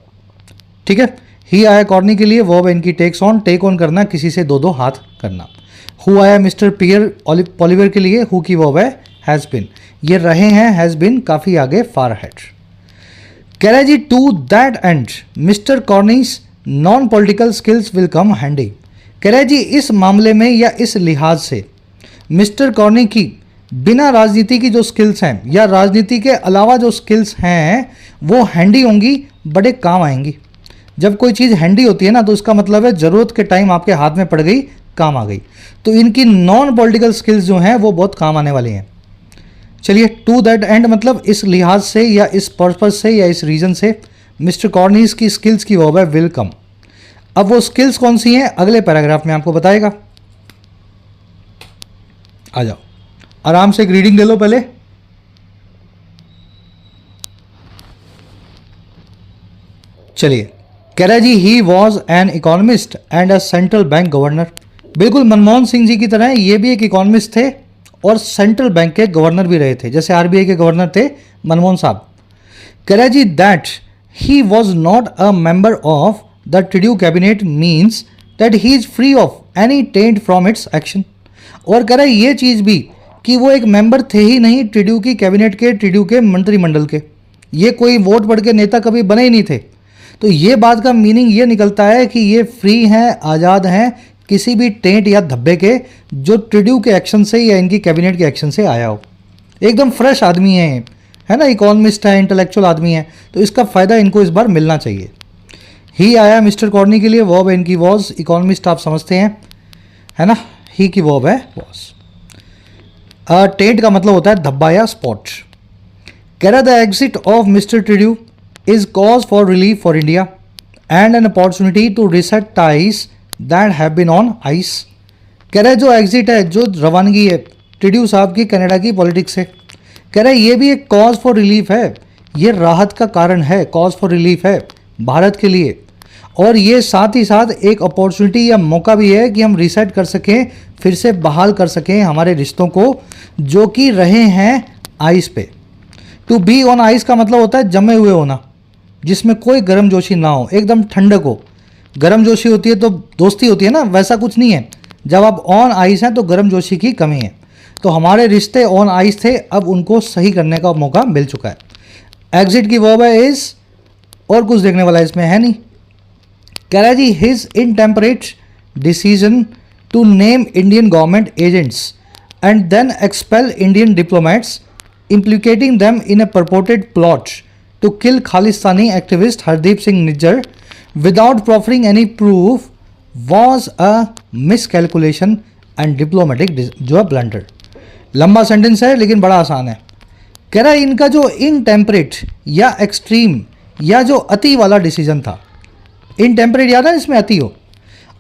ठीक है, ही आया कॉर्नी के लिए, वर्ब इनकी टेक्स ऑन। टेक ऑन करना, किसी से दो हाथ करना। हु आया मिस्टर पियर पॉलिवेयर के लिए, हु की वर्ब है हैज़ बिन। ये रहे हैं, हैज़ बिन काफ़ी आगे, फार हेड। कह रहा है जी, to that end mister Carney's non political skills will come handy. कह रहा है जी, इस मामले में या इस लिहाज से मिस्टर कॉर्नी की बिना राजनीति की जो स्किल्स हैं या राजनीति के अलावा जो स्किल्स हैं वो हैंडी होंगी, बड़े काम आएंगी। जब कोई चीज़ हैंडी होती है ना, तो इसका मतलब है ज़रूरत के टाइम आपके हाथ में पड़ गई, काम आ गई। तो इनकी नॉन पॉलिटिकल स्किल्स जो हैं वो बहुत काम आने वाली हैं। चलिए, टू दैट एंड मतलब इस लिहाज से या इस पर्पज से या इस रीज़न से मिस्टर कॉर्नीस की स्किल्स की वर्ब है विल कम। अब वो स्किल्स कौन सी हैं अगले पैराग्राफ में आपको बताएगा। आ जाओ, आराम से एक रीडिंग ले लो पहले। चलिए, कह रहा है जी, he was an economist and a central bank governor. बिल्कुल मनमोहन सिंह जी की तरह ये भी एक इकोनॉमिस्ट थे और सेंट्रल बैंक के गवर्नर भी रहे थे, जैसे आरबीआई के गवर्नर थे मनमोहन साहब। कह रहा है जी, that he was not a member of the Trudeau cabinet means that he is free of any taint from its action। और कह रहा है ये चीज़ भी कि वो एक मेंबर थे ही नहीं ट्रूडो की कैबिनेट के, ट्रूडो के मंत्रिमंडल के। ये कोई वोट पढ़ के नेता कभी बने ही नहीं थे। तो ये बात का मीनिंग ये निकलता है कि ये फ्री हैं, आज़ाद हैं किसी भी टेंट या धब्बे के जो ट्रूडो के एक्शन से या इनकी कैबिनेट के एक्शन से आया हो। एकदम फ्रेश आदमी है ना, इकोनॉमिस्ट है, इंटेलेक्चुअल आदमी है, तो इसका फ़ायदा इनको इस बार मिलना चाहिए। ही आया मिस्टर कॉर्नी के लिए, वर्ब इनकी वॉज। इकोनॉमिस्ट आप समझते हैं, है ना, ही की वर्ब है वॉज। टेंट का मतलब होता है धब्बा या स्पॉट। कह रहा the exit of mister Trudeau is cause for relief for India and an opportunity to reset ties that have been on ice. कह रहा है जो एग्जिट है, जो रवानगी है ट्रूडो साहब की कनाडा की पॉलिटिक्स से, कह रहा है ये भी एक कॉज फॉर रिलीफ है, ये राहत का कारण है, कॉज फॉर रिलीफ है भारत के लिए। और ये साथ ही साथ एक अपॉर्चुनिटी या मौका भी है कि हम रीसेट कर सकें, फिर से बहाल कर सकें हमारे रिश्तों को जो कि रहे हैं आइस पे। टू बी ऑन आइस का मतलब होता है जमे हुए होना, जिसमें कोई गर्मजोशी ना हो, एकदम ठंडक हो। गर्मजोशी होती है तो दोस्ती होती है ना, वैसा कुछ नहीं है। जब आप ऑन आइस हैं तो गर्मजोशी की कमी है। तो हमारे रिश्ते ऑन आइस थे, अब उनको सही करने का मौका मिल चुका है। एग्जिट की वर्ब है इज, और कुछ देखने वाला इसमें है नहीं। कह रहा है जी, his intemperate decision to name Indian government agents and then expel Indian diplomats implicating them in a purported plot to kill Khalistani activist Hardeep Singh Nijjar without proffering any proof was a miscalculation and diplomatic जो है blunder। लंबा sentence है लेकिन बड़ा आसान है। कह रहा है इनका जो इनटेम्परेट या एक्सट्रीम या जो अति वाला डिसीजन था, इनटेम्परेट याद है इसमें अति हो,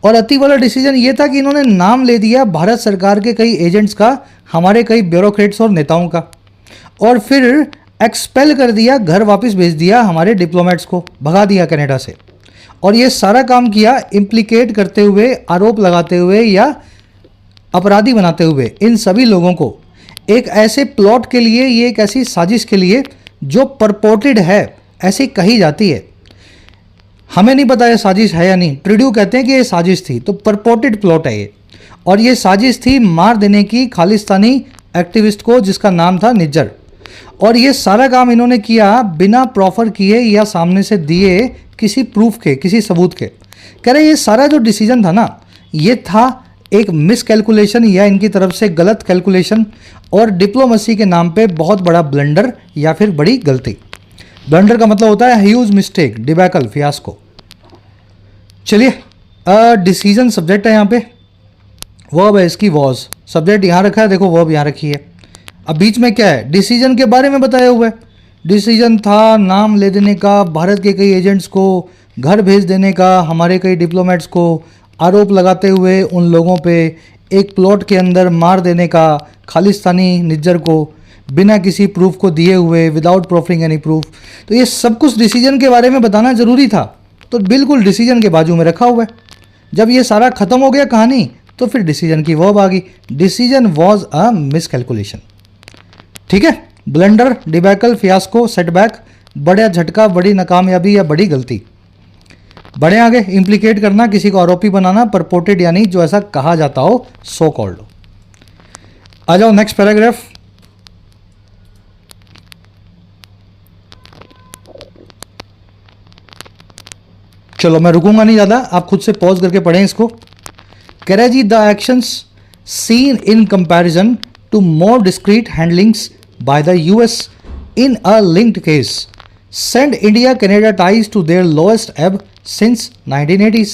और अति वाला डिसीजन ये था कि इन्होंने नाम ले दिया भारत सरकार के कई एजेंट्स का, हमारे कई ब्यूरोक्रेट्स और नेताओं का, और फिर एक्सपेल कर दिया, घर वापस भेज दिया हमारे डिप्लोमेट्स को, भगा दिया कनाडा से। और ये सारा काम किया इम्प्लीकेट करते हुए, आरोप लगाते हुए या अपराधी बनाते हुए इन सभी लोगों को एक ऐसे प्लॉट के लिए, ये एक ऐसी साजिश के लिए जो परपोर्टेड है, ऐसी कही जाती है। हमें नहीं पता ये साजिश है या नहीं, ट्रूडू कहते हैं कि ये साजिश थी, तो परपोर्टेड प्लॉट है ये। और ये साजिश थी मार देने की खालिस्तानी एक्टिविस्ट को जिसका नाम था निज्जर। और ये सारा काम इन्होंने किया बिना प्रॉफर किए या सामने से दिए किसी प्रूफ के, किसी सबूत के। कह रहे ये सारा जो डिसीजन था ना, ये था एक मिस कैलकुलेशन या इनकी तरफ से गलत कैलकुलेशन और डिप्लोमेसी के नाम पे बहुत बड़ा ब्लंडर या फिर बड़ी गलती। ब्लंडर का मतलब होता है ह्यूज मिस्टेक, डिबैकल, फियास्को। चलिए, डिसीजन सब्जेक्ट है यहाँ पे, वर्ब है इसकी वॉज, सब्जेक्ट यहाँ रखा है, देखो वर्ब यहाँ रखी है। अब बीच में क्या है, डिसीजन के बारे में बताया हुआ है। डिसीजन था नाम ले देने का, भारत के कई एजेंट्स को घर भेज देने का, हमारे कई डिप्लोमेट्स को आरोप लगाते हुए उन लोगों पे एक प्लॉट के अंदर मार देने का, खालिस्तानी निज्जर को बिना किसी प्रूफ को दिए हुए, विदाउट प्रूफिंग एनी प्रूफ। तो ये सब कुछ डिसीजन के बारे में बताना ज़रूरी था, तो बिल्कुल डिसीजन के बाजू में रखा हुआ है। जब ये सारा ख़त्म हो गया कहानी, तो फिर डिसीजन की वर्ब आ गई, decision was a miss calculation. ठीक है, ब्लंडर, डिबैकल, फियास्को, सेटबैक, बड़ा झटका, बड़ी नाकामयाबी या बड़ी गलती। बड़े आगे, इम्प्लीकेट करना, किसी को आरोपी बनाना, परपोर्टेड यानी जो ऐसा कहा जाता हो, सो कॉल्ड हो। आ जाओ नेक्स्ट पैराग्राफ। चलो मैं रुकूंगा नहीं ज़्यादा, आप खुद से पॉज करके पढ़ें इसको। कह रहा है जी, the actions seen in comparison to more discrete handlings by the US in a linked case sent India Canada ties to their lowest ebb since 1980s।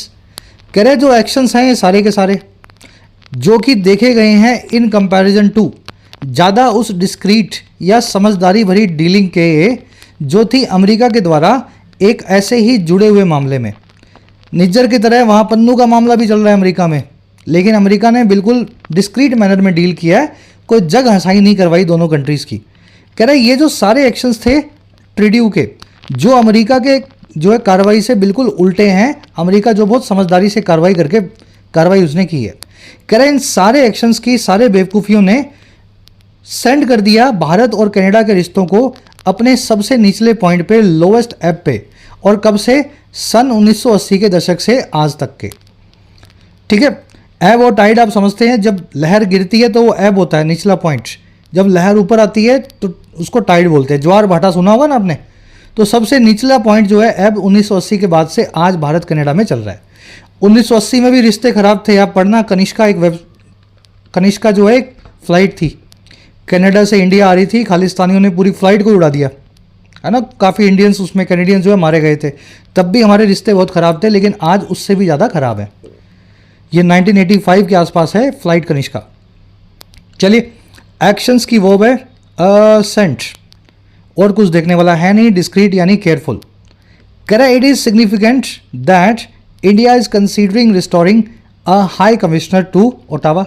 कह रहे जो एक्शंस हैं ये सारे के सारे जो कि देखे गए हैं इन कंपैरिजन टू, ज़्यादा उस डिस्क्रीट या समझदारी भरी डीलिंग के जो थी अमेरिका के द्वारा एक ऐसे ही जुड़े हुए मामले में। निज्जर की तरह वहाँ पन्नू का मामला भी चल रहा है अमेरिका में, लेकिन अमेरिका ने बिल्कुल डिस्क्रीट मैनर में डील किया है, कोई जग हंसाई नहीं करवाई दोनों कंट्रीज़ की। कह रहे ये जो सारे एक्शंस थे ट्रूडू के, जो अमेरिका के जो है कार्रवाई से बिल्कुल उल्टे हैं, अमेरिका जो बहुत समझदारी से कार्रवाई उसने की है। कह रहे इन सारे एक्शंस की, सारे बेवकूफ़ियों ने सेंड कर दिया भारत और कनाडा के रिश्तों को अपने सबसे निचले पॉइंट पे, लोवेस्ट एब पे। और कब से? सन 1980 के दशक से आज तक के। ठीक है, एब और टाइड आप समझते हैं, जब लहर गिरती है तो वो एब होता है, निचला पॉइंट। जब लहर ऊपर आती है तो उसको टाइड बोलते हैं। ज्वार भाटा सुना होगा ना आपने, तो सबसे निचला पॉइंट जो है एब 1980 के बाद से आज भारत कनाडा में चल रहा है। 1980 में भी रिश्ते खराब थे, आप पढ़ना। कनिष्का जो है एक फ्लाइट थी, कनाडा से इंडिया आ रही थी, खालिस्तानियों ने पूरी फ्लाइट को उड़ा दिया, है ना। काफ़ी इंडियंस उसमें, कैनेडियंस जो है मारे गए थे। तब भी हमारे रिश्ते बहुत ख़राब थे, लेकिन आज उससे भी ज़्यादा ख़राब है। ये 1985 के आसपास है फ्लाइट कनिष्का। चलिए, एक्शंस की वर्ब है सेंट, और कुछ देखने वाला है नहीं। डिस्क्रीट यानी केयरफुल। कह रहा है it is significant that India is considering restoring a high commissioner to Ottawa.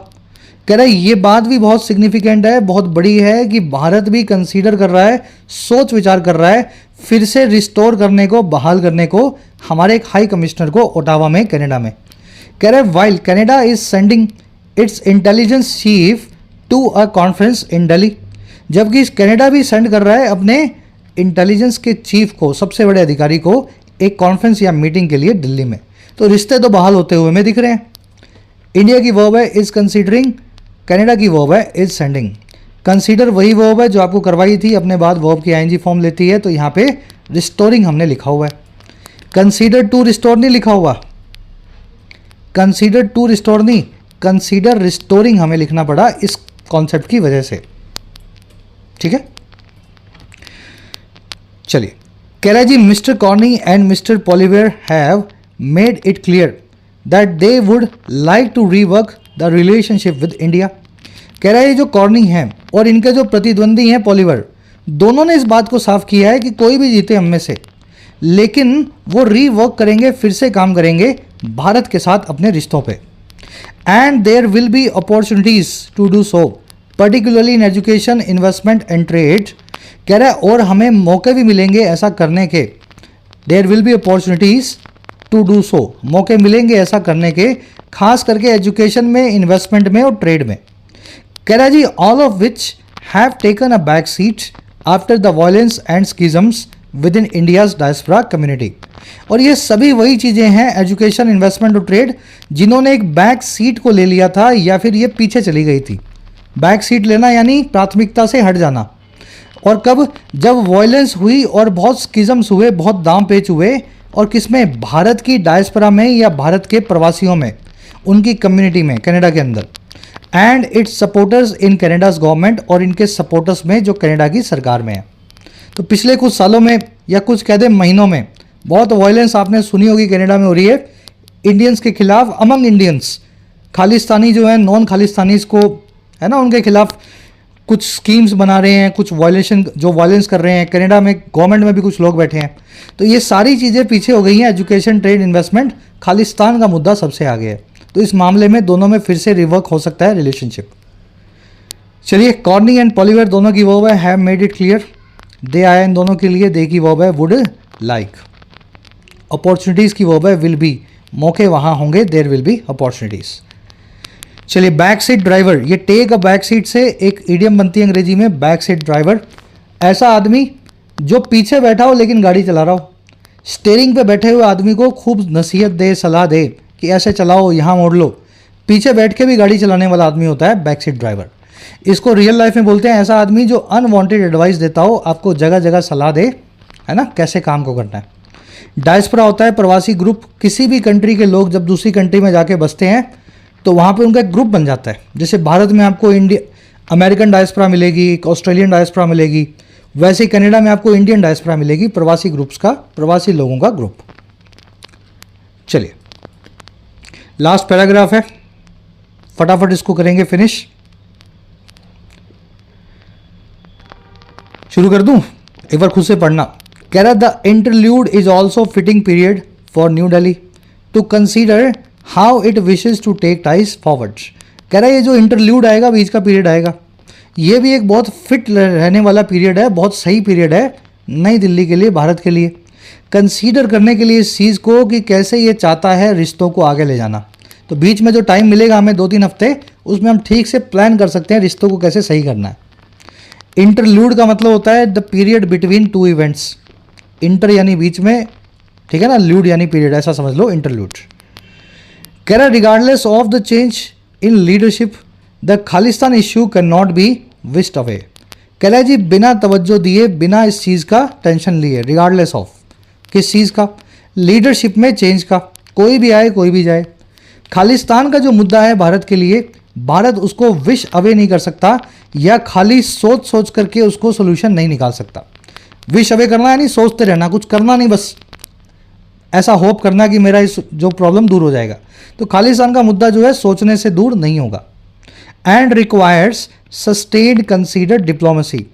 कह रहा है ये बात भी बहुत सिग्निफिकेंट है, बहुत बड़ी है कि भारत भी कंसीडर कर रहा है, सोच विचार कर रहा है फिर से रिस्टोर करने को, बहाल करने को हमारे एक हाई कमिश्नर को ओटावा में, कनाडा में। कह रहा है while Canada is sending its intelligence chief to a conference in Delhi, जबकि कनाडा भी सेंड कर रहा है अपने इंटेलिजेंस के चीफ को, सबसे बड़े अधिकारी को, एक कॉन्फ्रेंस या मीटिंग के लिए दिल्ली में। तो रिश्ते तो बहाल होते हुए हमें दिख रहे हैं। इंडिया की वर्ब है इज कंसीडरिंग, कनाडा की वर्ब है इज सेंडिंग। कंसीडर वही वर्ब है जो आपको करवाई थी, अपने बाद वर्ब की आईएनजी फॉर्म लेती है, तो यहाँ पे रिस्टोरिंग हमने लिखा हुआ है। कंसीडर टू रिस्टोर नहीं लिखा हुआ, कंसीडर टू रिस्टोर नहीं, कंसीडर रिस्टोरिंग हमें लिखना पड़ा इस कॉन्सेप्ट की वजह से। ठीक है, चलिए। कह रहा है जी mister Carney and mister Poilievre have made it clear that they would like to rework the relationship with India. कह रहा है ये जो कॉर्नी हैं और इनके जो प्रतिद्वंदी हैं पॉलीवर, दोनों ने इस बात को साफ किया है कि कोई भी जीते हम में से, लेकिन वो रीवर्क करेंगे, फिर से काम करेंगे भारत के साथ अपने रिश्तों पे। And there will be opportunities to do so, particularly in education, investment and trade. कह रहा है और हमें मौके भी मिलेंगे ऐसा करने के। There will be opportunities to do so, मौके मिलेंगे ऐसा करने के, खास करके एजुकेशन में, इन्वेस्टमेंट में और ट्रेड में। कह रहा है जी all of which have taken a back seat after the violence and schisms within India's diaspora community. और ये सभी वही चीज़ें हैं, एजुकेशन, इन्वेस्टमेंट और ट्रेड, जिन्होंने एक बैक सीट को ले लिया था या फिर ये पीछे चली गई थी। बैक सीट लेना यानी प्राथमिकता से हट जाना। और कब? जब वायलेंस हुई और बहुत स्किज्म्स हुए, बहुत दाम पेच हुए, और किसमें? भारत की डायस्पोरा में या भारत के प्रवासियों में, उनकी कम्युनिटी में, कनाडा के अंदर। And its supporters in Canada's government, और इनके सपोर्टर्स में जो कनाडा की सरकार में है। तो पिछले कुछ सालों में या कुछ कह दें महीनों में बहुत वायलेंस आपने सुनी होगी कनाडा में हो रही है इंडियंस के खिलाफ, अमंग इंडियंस। खालिस्तानी जो है, नॉन खालिस्तानीज को है ना, उनके खिलाफ कुछ स्कीम्स बना रहे हैं, कुछ वायलेशन जो वायलेंस कर रहे हैं। कनाडा में गवर्नमेंट में भी कुछ लोग बैठे हैं। तो ये सारी चीज़ें पीछे हो गई हैं। एजुकेशन, ट्रेड, इन्वेस्टमेंट, खालिस्तान का मुद्दा सबसे आगे है। तो इस मामले में दोनों में फिर से रिवर्क हो सकता है रिलेशनशिप। चलिए, कॉर्नी एंड पॉलीवेयर दोनों की वर्ब है हैव मेड इट क्लियर। दे आया इन दोनों के लिए, दे की वर्ब है वुड लाइक। अपॉर्चुनिटीज़ की वर्ब है विल बी, मौके वहाँ होंगे, देयर विल बी अपॉर्चुनिटीज़। चलिए, बैक सीट ड्राइवर, ये टेक अ बैक सीट से एक इडियम बनती है अंग्रेजी में, बैक सीट ड्राइवर। ऐसा आदमी जो पीछे बैठा हो लेकिन गाड़ी चला रहा हो, स्टीयरिंग पे बैठे हुए आदमी को खूब नसीहत दे, सलाह दे कि ऐसे चलाओ, यहाँ मोड़ लो। पीछे बैठ के भी गाड़ी चलाने वाला आदमी होता है बैक सीट ड्राइवर। इसको रियल लाइफ में बोलते हैं ऐसा आदमी जो अनवांटेड एडवाइस देता हो, आपको जगह जगह सलाह दे, है ना, कैसे काम को करना है। डायस्पोरा होता है प्रवासी ग्रुप। किसी भी कंट्री के लोग जब दूसरी कंट्री में जाके बसते हैं तो वहाँ पे उनका एक ग्रुप बन जाता है। जैसे भारत में आपको अमेरिकन डायस्पोरा मिलेगी, ऑस्ट्रेलियन डायस्पोरा मिलेगी, वैसे ही कनाडा में आपको इंडियन डायस्पोरा मिलेगी, प्रवासी ग्रुप्स का, प्रवासी लोगों का ग्रुप। चलिए, लास्ट पैराग्राफ है, फटाफट इसको करेंगे फिनिश। शुरू कर दूं? एक बार खुद से पढ़ना। कह रहा the interlude is also fitting period for New Delhi to consider how it wishes to take ties forward. कह रहा है ये जो इंटरल्यूड आएगा, बीच का पीरियड आएगा, ये भी एक बहुत फिट रहने वाला पीरियड है, बहुत सही पीरियड है नई दिल्ली के लिए, भारत के लिए। कंसीडर करने के लिए इस चीज़ को कि कैसे ये चाहता है रिश्तों को आगे ले जाना। तो बीच में जो टाइम मिलेगा हमें 2-3 हफ्ते, उसमें हम ठीक से प्लान कर सकते हैं रिश्तों को कैसे सही करना है। इंटरल्यूड का मतलब होता है the period between two events. Inter यानी बीच में, ठीक है ना, ल्यूड यानी पीरियड, ऐसा समझ लो इंटरल्यूड। कह रहा regardless of the change in leadership the Khalistan issue can not B wished away. कह रहा है जी बिना तवज्जो दिए, बिना इस चीज़ का टेंशन लिए, रिगार्डलेस ऑफ किस चीज़ का? लीडरशिप में चेंज का। कोई भी आए, कोई भी जाए, खालिस्तान का जो मुद्दा है भारत के लिए, भारत उसको विश अवे नहीं कर सकता, या खाली सोच सोच करके उसको सोल्यूशन नहीं निकाल सकता। विश अवे करना यानी सोचते रहना, कुछ करना नहीं, बस ऐसा होप करना कि मेरा इस जो प्रॉब्लम दूर हो जाएगा। तो खालिस्तान का मुद्दा जो है सोचने से दूर नहीं होगा। And requires sustained considered diplomacy,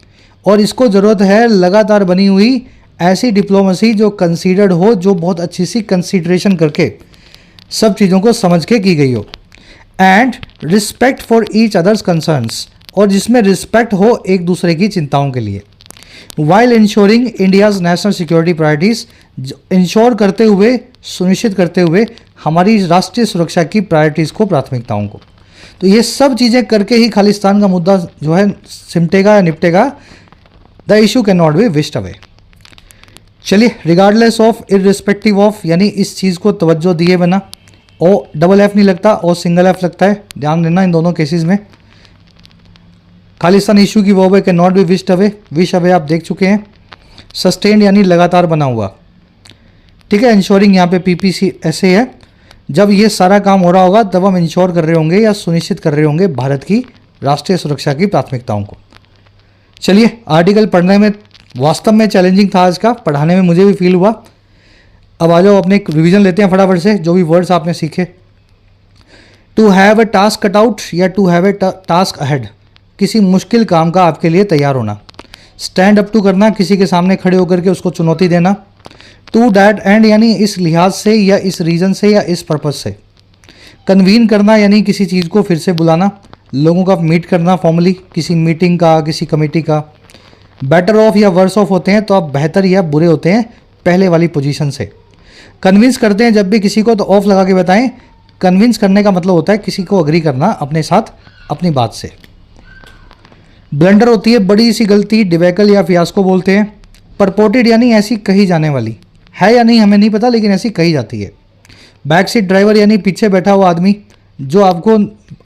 और इसको ज़रूरत है लगातार बनी हुई ऐसी डिप्लोमेसी जो कंसीडर्ड हो, जो बहुत अच्छी सी कंसीडरेशन करके सब चीज़ों को समझ के की गई हो। And respect for each others concerns, और जिसमें रिस्पेक्ट हो एक दूसरे की चिंताओं के लिए। While ensuring India's national security priorities, ensure करते हुए, सुनिश्चित करते हुए हमारी राष्ट्रीय सुरक्षा की प्रायोरिटीज़ को, प्राथमिकताओं को। तो ये सब चीज़ें करके ही खालिस्तान का मुद्दा जो है सिमटेगा या निपटेगा। The issue can not be wished away. चलिए, रिगार्डलेस ऑफ, इररिस्पेक्टिव ऑफ, यानी इस चीज़ को तवज्जो दिए बिना। ओ डबल एफ नहीं लगता, ओ सिंगल एफ लगता है, ध्यान देना इन दोनों केसेस में। खालिस्तान इशू की वर्ब है can not be wished away, wish away आप देख चुके हैं। सस्टेन्ड यानी लगातार बना हुआ, ठीक है। इंश्योरिंग यहाँ पे पीपीसी ऐसे है, जब ये सारा काम हो रहा होगा तब हम इंश्योर कर रहे होंगे या सुनिश्चित कर रहे होंगे भारत की राष्ट्रीय सुरक्षा की प्राथमिकताओं को। चलिए, आर्टिकल पढ़ने में वास्तव में चैलेंजिंग था आज का, पढ़ाने में मुझे भी फील हुआ। अब आ जाओ अपने एक रिविजन लेते हैं फटाफट से, जो भी वर्ड्स आपने सीखे। To have a task cut out या to have a task ahead, किसी मुश्किल काम का आपके लिए तैयार होना। स्टैंड अप टू करना, किसी के सामने खड़े होकर के उसको चुनौती देना। टू दैट एंड यानी इस लिहाज से या इस रीज़न से या इस पर्पज़ से। कन्वीन करना यानी किसी चीज़ को फिर से बुलाना, लोगों का मीट करना फॉर्मली, किसी मीटिंग का, किसी कमेटी का। बेटर ऑफ या वर्स ऑफ होते हैं तो आप बेहतर या बुरे होते हैं पहले वाली पोजीशन से। कन्विंस करते हैं जब भी किसी को तो ऑफ लगा के बताएं। कन्विंस करने का मतलब होता है किसी को अग्री करना अपने साथ अपनी बात से। ब्लंडर होती है बड़ी सी गलती, डिबेकल या फियास्को बोलते हैं। परपोर्टेड यानी ऐसी कही जाने वाली, है या नहीं हमें नहीं पता लेकिन ऐसी कही जाती है। बैक सीट ड्राइवर यानी पीछे बैठा हुआ आदमी जो आपको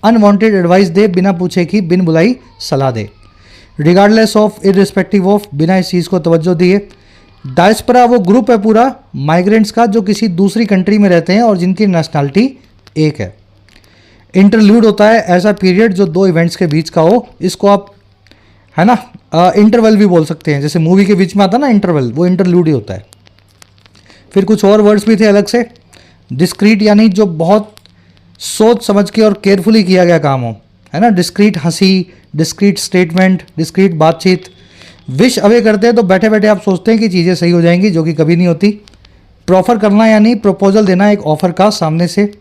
अनवांटेड एडवाइस दे, बिना पूछे कि बिन बुलाई सलाह दे। रिगार्डलेस ऑफ, इररिस्पेक्टिव ऑफ, बिना इस चीज़ को तवज्जो दिए। डायस्पोरा वो ग्रुप है पूरा माइग्रेंट्स का जो किसी दूसरी कंट्री में रहते हैं और जिनकी नेशनलिटी एक है। इंटरलूड होता है ऐसा पीरियड जो दो इवेंट्स के बीच का हो, इसको आप है ना इंटरवल भी बोल सकते हैं, जैसे मूवी के बीच में आता ना इंटरवल, वो इंटरलूड ही होता है। फिर कुछ और वर्ड्स भी थे अलग से। डिस्क्रीट यानी जो बहुत सोच समझ के और केयरफुली किया गया काम हो, है ना। डिस्क्रीट हंसी, डिस्क्रीट स्टेटमेंट, डिस्क्रीट बातचीत। विश अवे करते हैं तो बैठे बैठे आप सोचते हैं कि चीज़ें सही हो जाएंगी, जो कि कभी नहीं होती। प्रॉफर करना यानी प्रपोजल देना एक ऑफर का सामने से।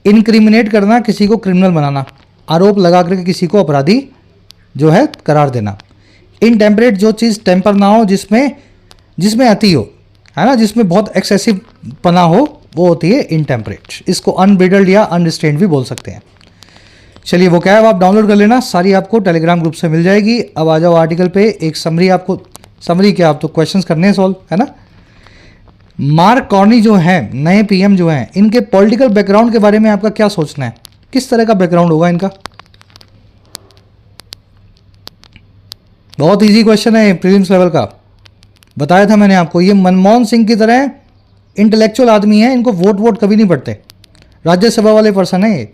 इनक्रिमिनेट करना, किसी को क्रिमिनल बनाना, आरोप लगा करके किसी को अपराधी जो है करार देना। इनटेम्परेट, जो चीज़ टेम्पर ना हो, जिसमें अति हो, है ना, जिसमें बहुत एक्सेसिव पना हो, वो होती है इनटेम्परेट। इसको अनब्रिडल्ड या अनरिस्ट्रेंड भी बोल सकते हैं। चलिए वो क्या है आप डाउनलोड कर लेना, सारी आपको टेलीग्राम ग्रुप से मिल जाएगी। अब आ जाओ आर्टिकल पे, एक समरी आपको, समरी क्या, आप तो क्वेश्चंस करने हैं सॉल्व, है ना। मार्क कार्नी जो है नए पीएम जो हैं, इनके पॉलिटिकल बैकग्राउंड के बारे में आपका क्या सोचना है, किस तरह का बैकग्राउंड होगा इनका। बहुत इजी क्वेश्चन है, प्रीलिम्स लेवल का, बताया था मैंने आपको। ये मनमोहन सिंह की तरह इंटेलेक्चुअल आदमी है, इनको वोट कभी नहीं पड़ते, राज्यसभा वाले पर्सन है ये।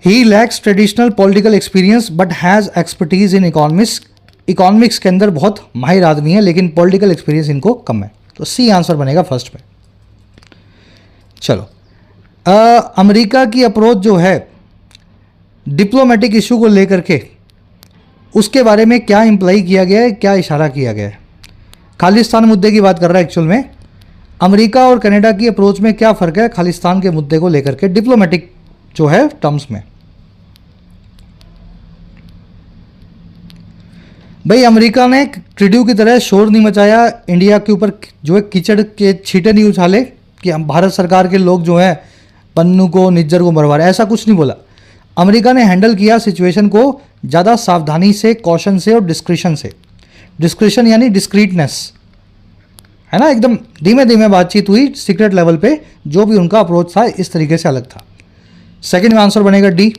He lacks traditional political experience but has expertise in economics. Economics के अंदर बहुत माहिर आदमी है लेकिन पॉलिटिकल एक्सपीरियंस इनको कम है, तो सी आंसर बनेगा फर्स्ट में। चलो, अमेरिका की अप्रोच जो है डिप्लोमेटिक इशू को लेकर के, उसके बारे में क्या इंप्लाई किया गया है, क्या इशारा किया गया है। खालिस्तान मुद्दे की बात कर रहा है एक्चुअल में। अमेरिका और कनाडा की अप्रोच में क्या फ़र्क है खालिस्तान के मुद्दे को लेकर के डिप्लोमेटिक जो है टर्म्स में। भाई अमेरिका ने ट्रिड्यू की तरह शोर नहीं मचाया, इंडिया के ऊपर जो है कीचड़ के छींटे नहीं उछाले कि हम भारत सरकार के लोग जो है पन्नू को निज्जर को मरवा रहे, ऐसा कुछ नहीं बोला। अमेरिका ने हैंडल किया सिचुएशन को ज़्यादा सावधानी से, कॉशन से और डिस्क्रिशन से। डिस्क्रिशन यानी डिस्क्रीटनेस, है ना, एकदम धीमे धीमे बातचीत हुई सीक्रेट लेवल पे, जो भी उनका अप्रोच था इस तरीके से अलग था। सेकंड में आंसर बनेगा डी।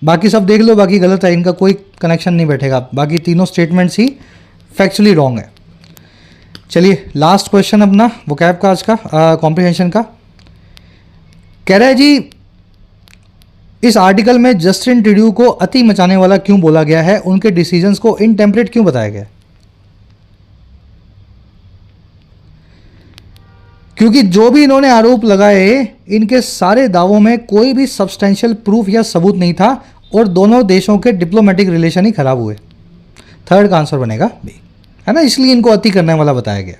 बाकी सब देख लो, बाकी गलत है, इनका कोई कनेक्शन नहीं बैठेगा, बाकी तीनों स्टेटमेंट्स ही फैक्चुअली रॉन्ग है। चलिए लास्ट क्वेश्चन अपना वोकैब का आज का, कॉम्प्रिहेंशन का। कह रहा है जी इस आर्टिकल में जस्टिन ट्रूडो को अति मचाने वाला क्यों बोला गया है, उनके डिसीजंस को इनटेम्परेट क्यों बताया गया। क्योंकि जो भी इन्होंने आरोप लगाए, इनके सारे दावों में कोई भी सब्सटेंशियल प्रूफ या सबूत नहीं था और दोनों देशों के डिप्लोमेटिक रिलेशन ही खराब हुए। थर्ड का आंसर बनेगा बी, है ना, इसलिए इनको अति करने वाला बताया गया।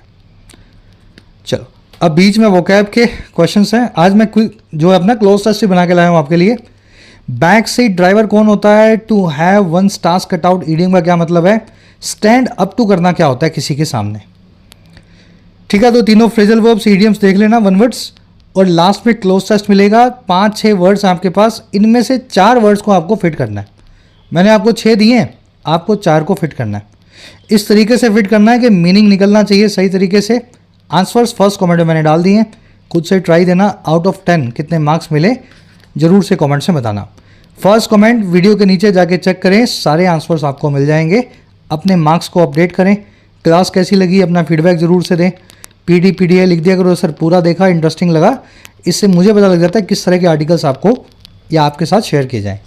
चलो अब बीच में वोकैब के क्वेश्चंस हैं। आज मैं जो है अपना क्लोज टेस्ट बना के लाया हूँ आपके लिए। बैक सीट ड्राइवर कौन होता है, to have one task cut out, idiom का क्या मतलब है, स्टैंड अप टू करना क्या होता है किसी के सामने। ठीक है, तो तीनों फ्रेजल वर्ब्स ईडियम्स देख लेना, वन वर्ड्स, और लास्ट में क्लोज टेस्ट मिलेगा। 5-6 वर्ड्स आपके पास, इनमें से 4 वर्ड्स को आपको फिट करना है। मैंने आपको 6 दिए हैं, आपको 4 को फिट करना है। इस तरीके से फिट करना है कि मीनिंग निकलना चाहिए सही तरीके से। आंसर्स फर्स्ट कमेंट में मैंने डाल दिए हैं, खुद से ट्राई देना। आउट ऑफ 10 कितने मार्क्स मिले जरूर से कमेंट से बताना। फर्स्ट कमेंट वीडियो के नीचे जाके चेक करें, सारे आंसर्स आपको मिल जाएंगे। अपने मार्क्स को अपडेट करें। क्लास कैसी लगी अपना फीडबैक ज़रूर से दें। पीडीए लिख दिया करो, सर पूरा देखा, इंटरेस्टिंग लगा, इससे मुझे पता लग जाता है किस तरह के आर्टिकल्स आपको या आपके साथ शेयर किए जाएँ।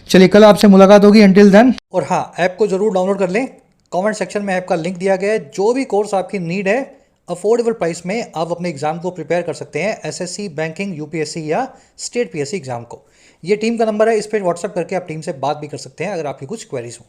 चलिए कल आपसे मुलाकात होगी, अंटिल देन। और हाँ, ऐप को ज़रूर डाउनलोड कर लें, कमेंट सेक्शन में ऐप का लिंक दिया गया है। जो भी कोर्स आपकी नीड है अफोर्डेबल प्राइस में आप अपने एग्जाम को प्रिपेयर कर सकते हैं, एसएससी, बैंकिंग, यूपीएससी या स्टेट पीएससी एग्जाम को। ये टीम का नंबर है, इस पर व्हाट्सअप करके आप टीम से बात भी कर सकते हैं अगर आपकी कुछ क्वेरीज हो।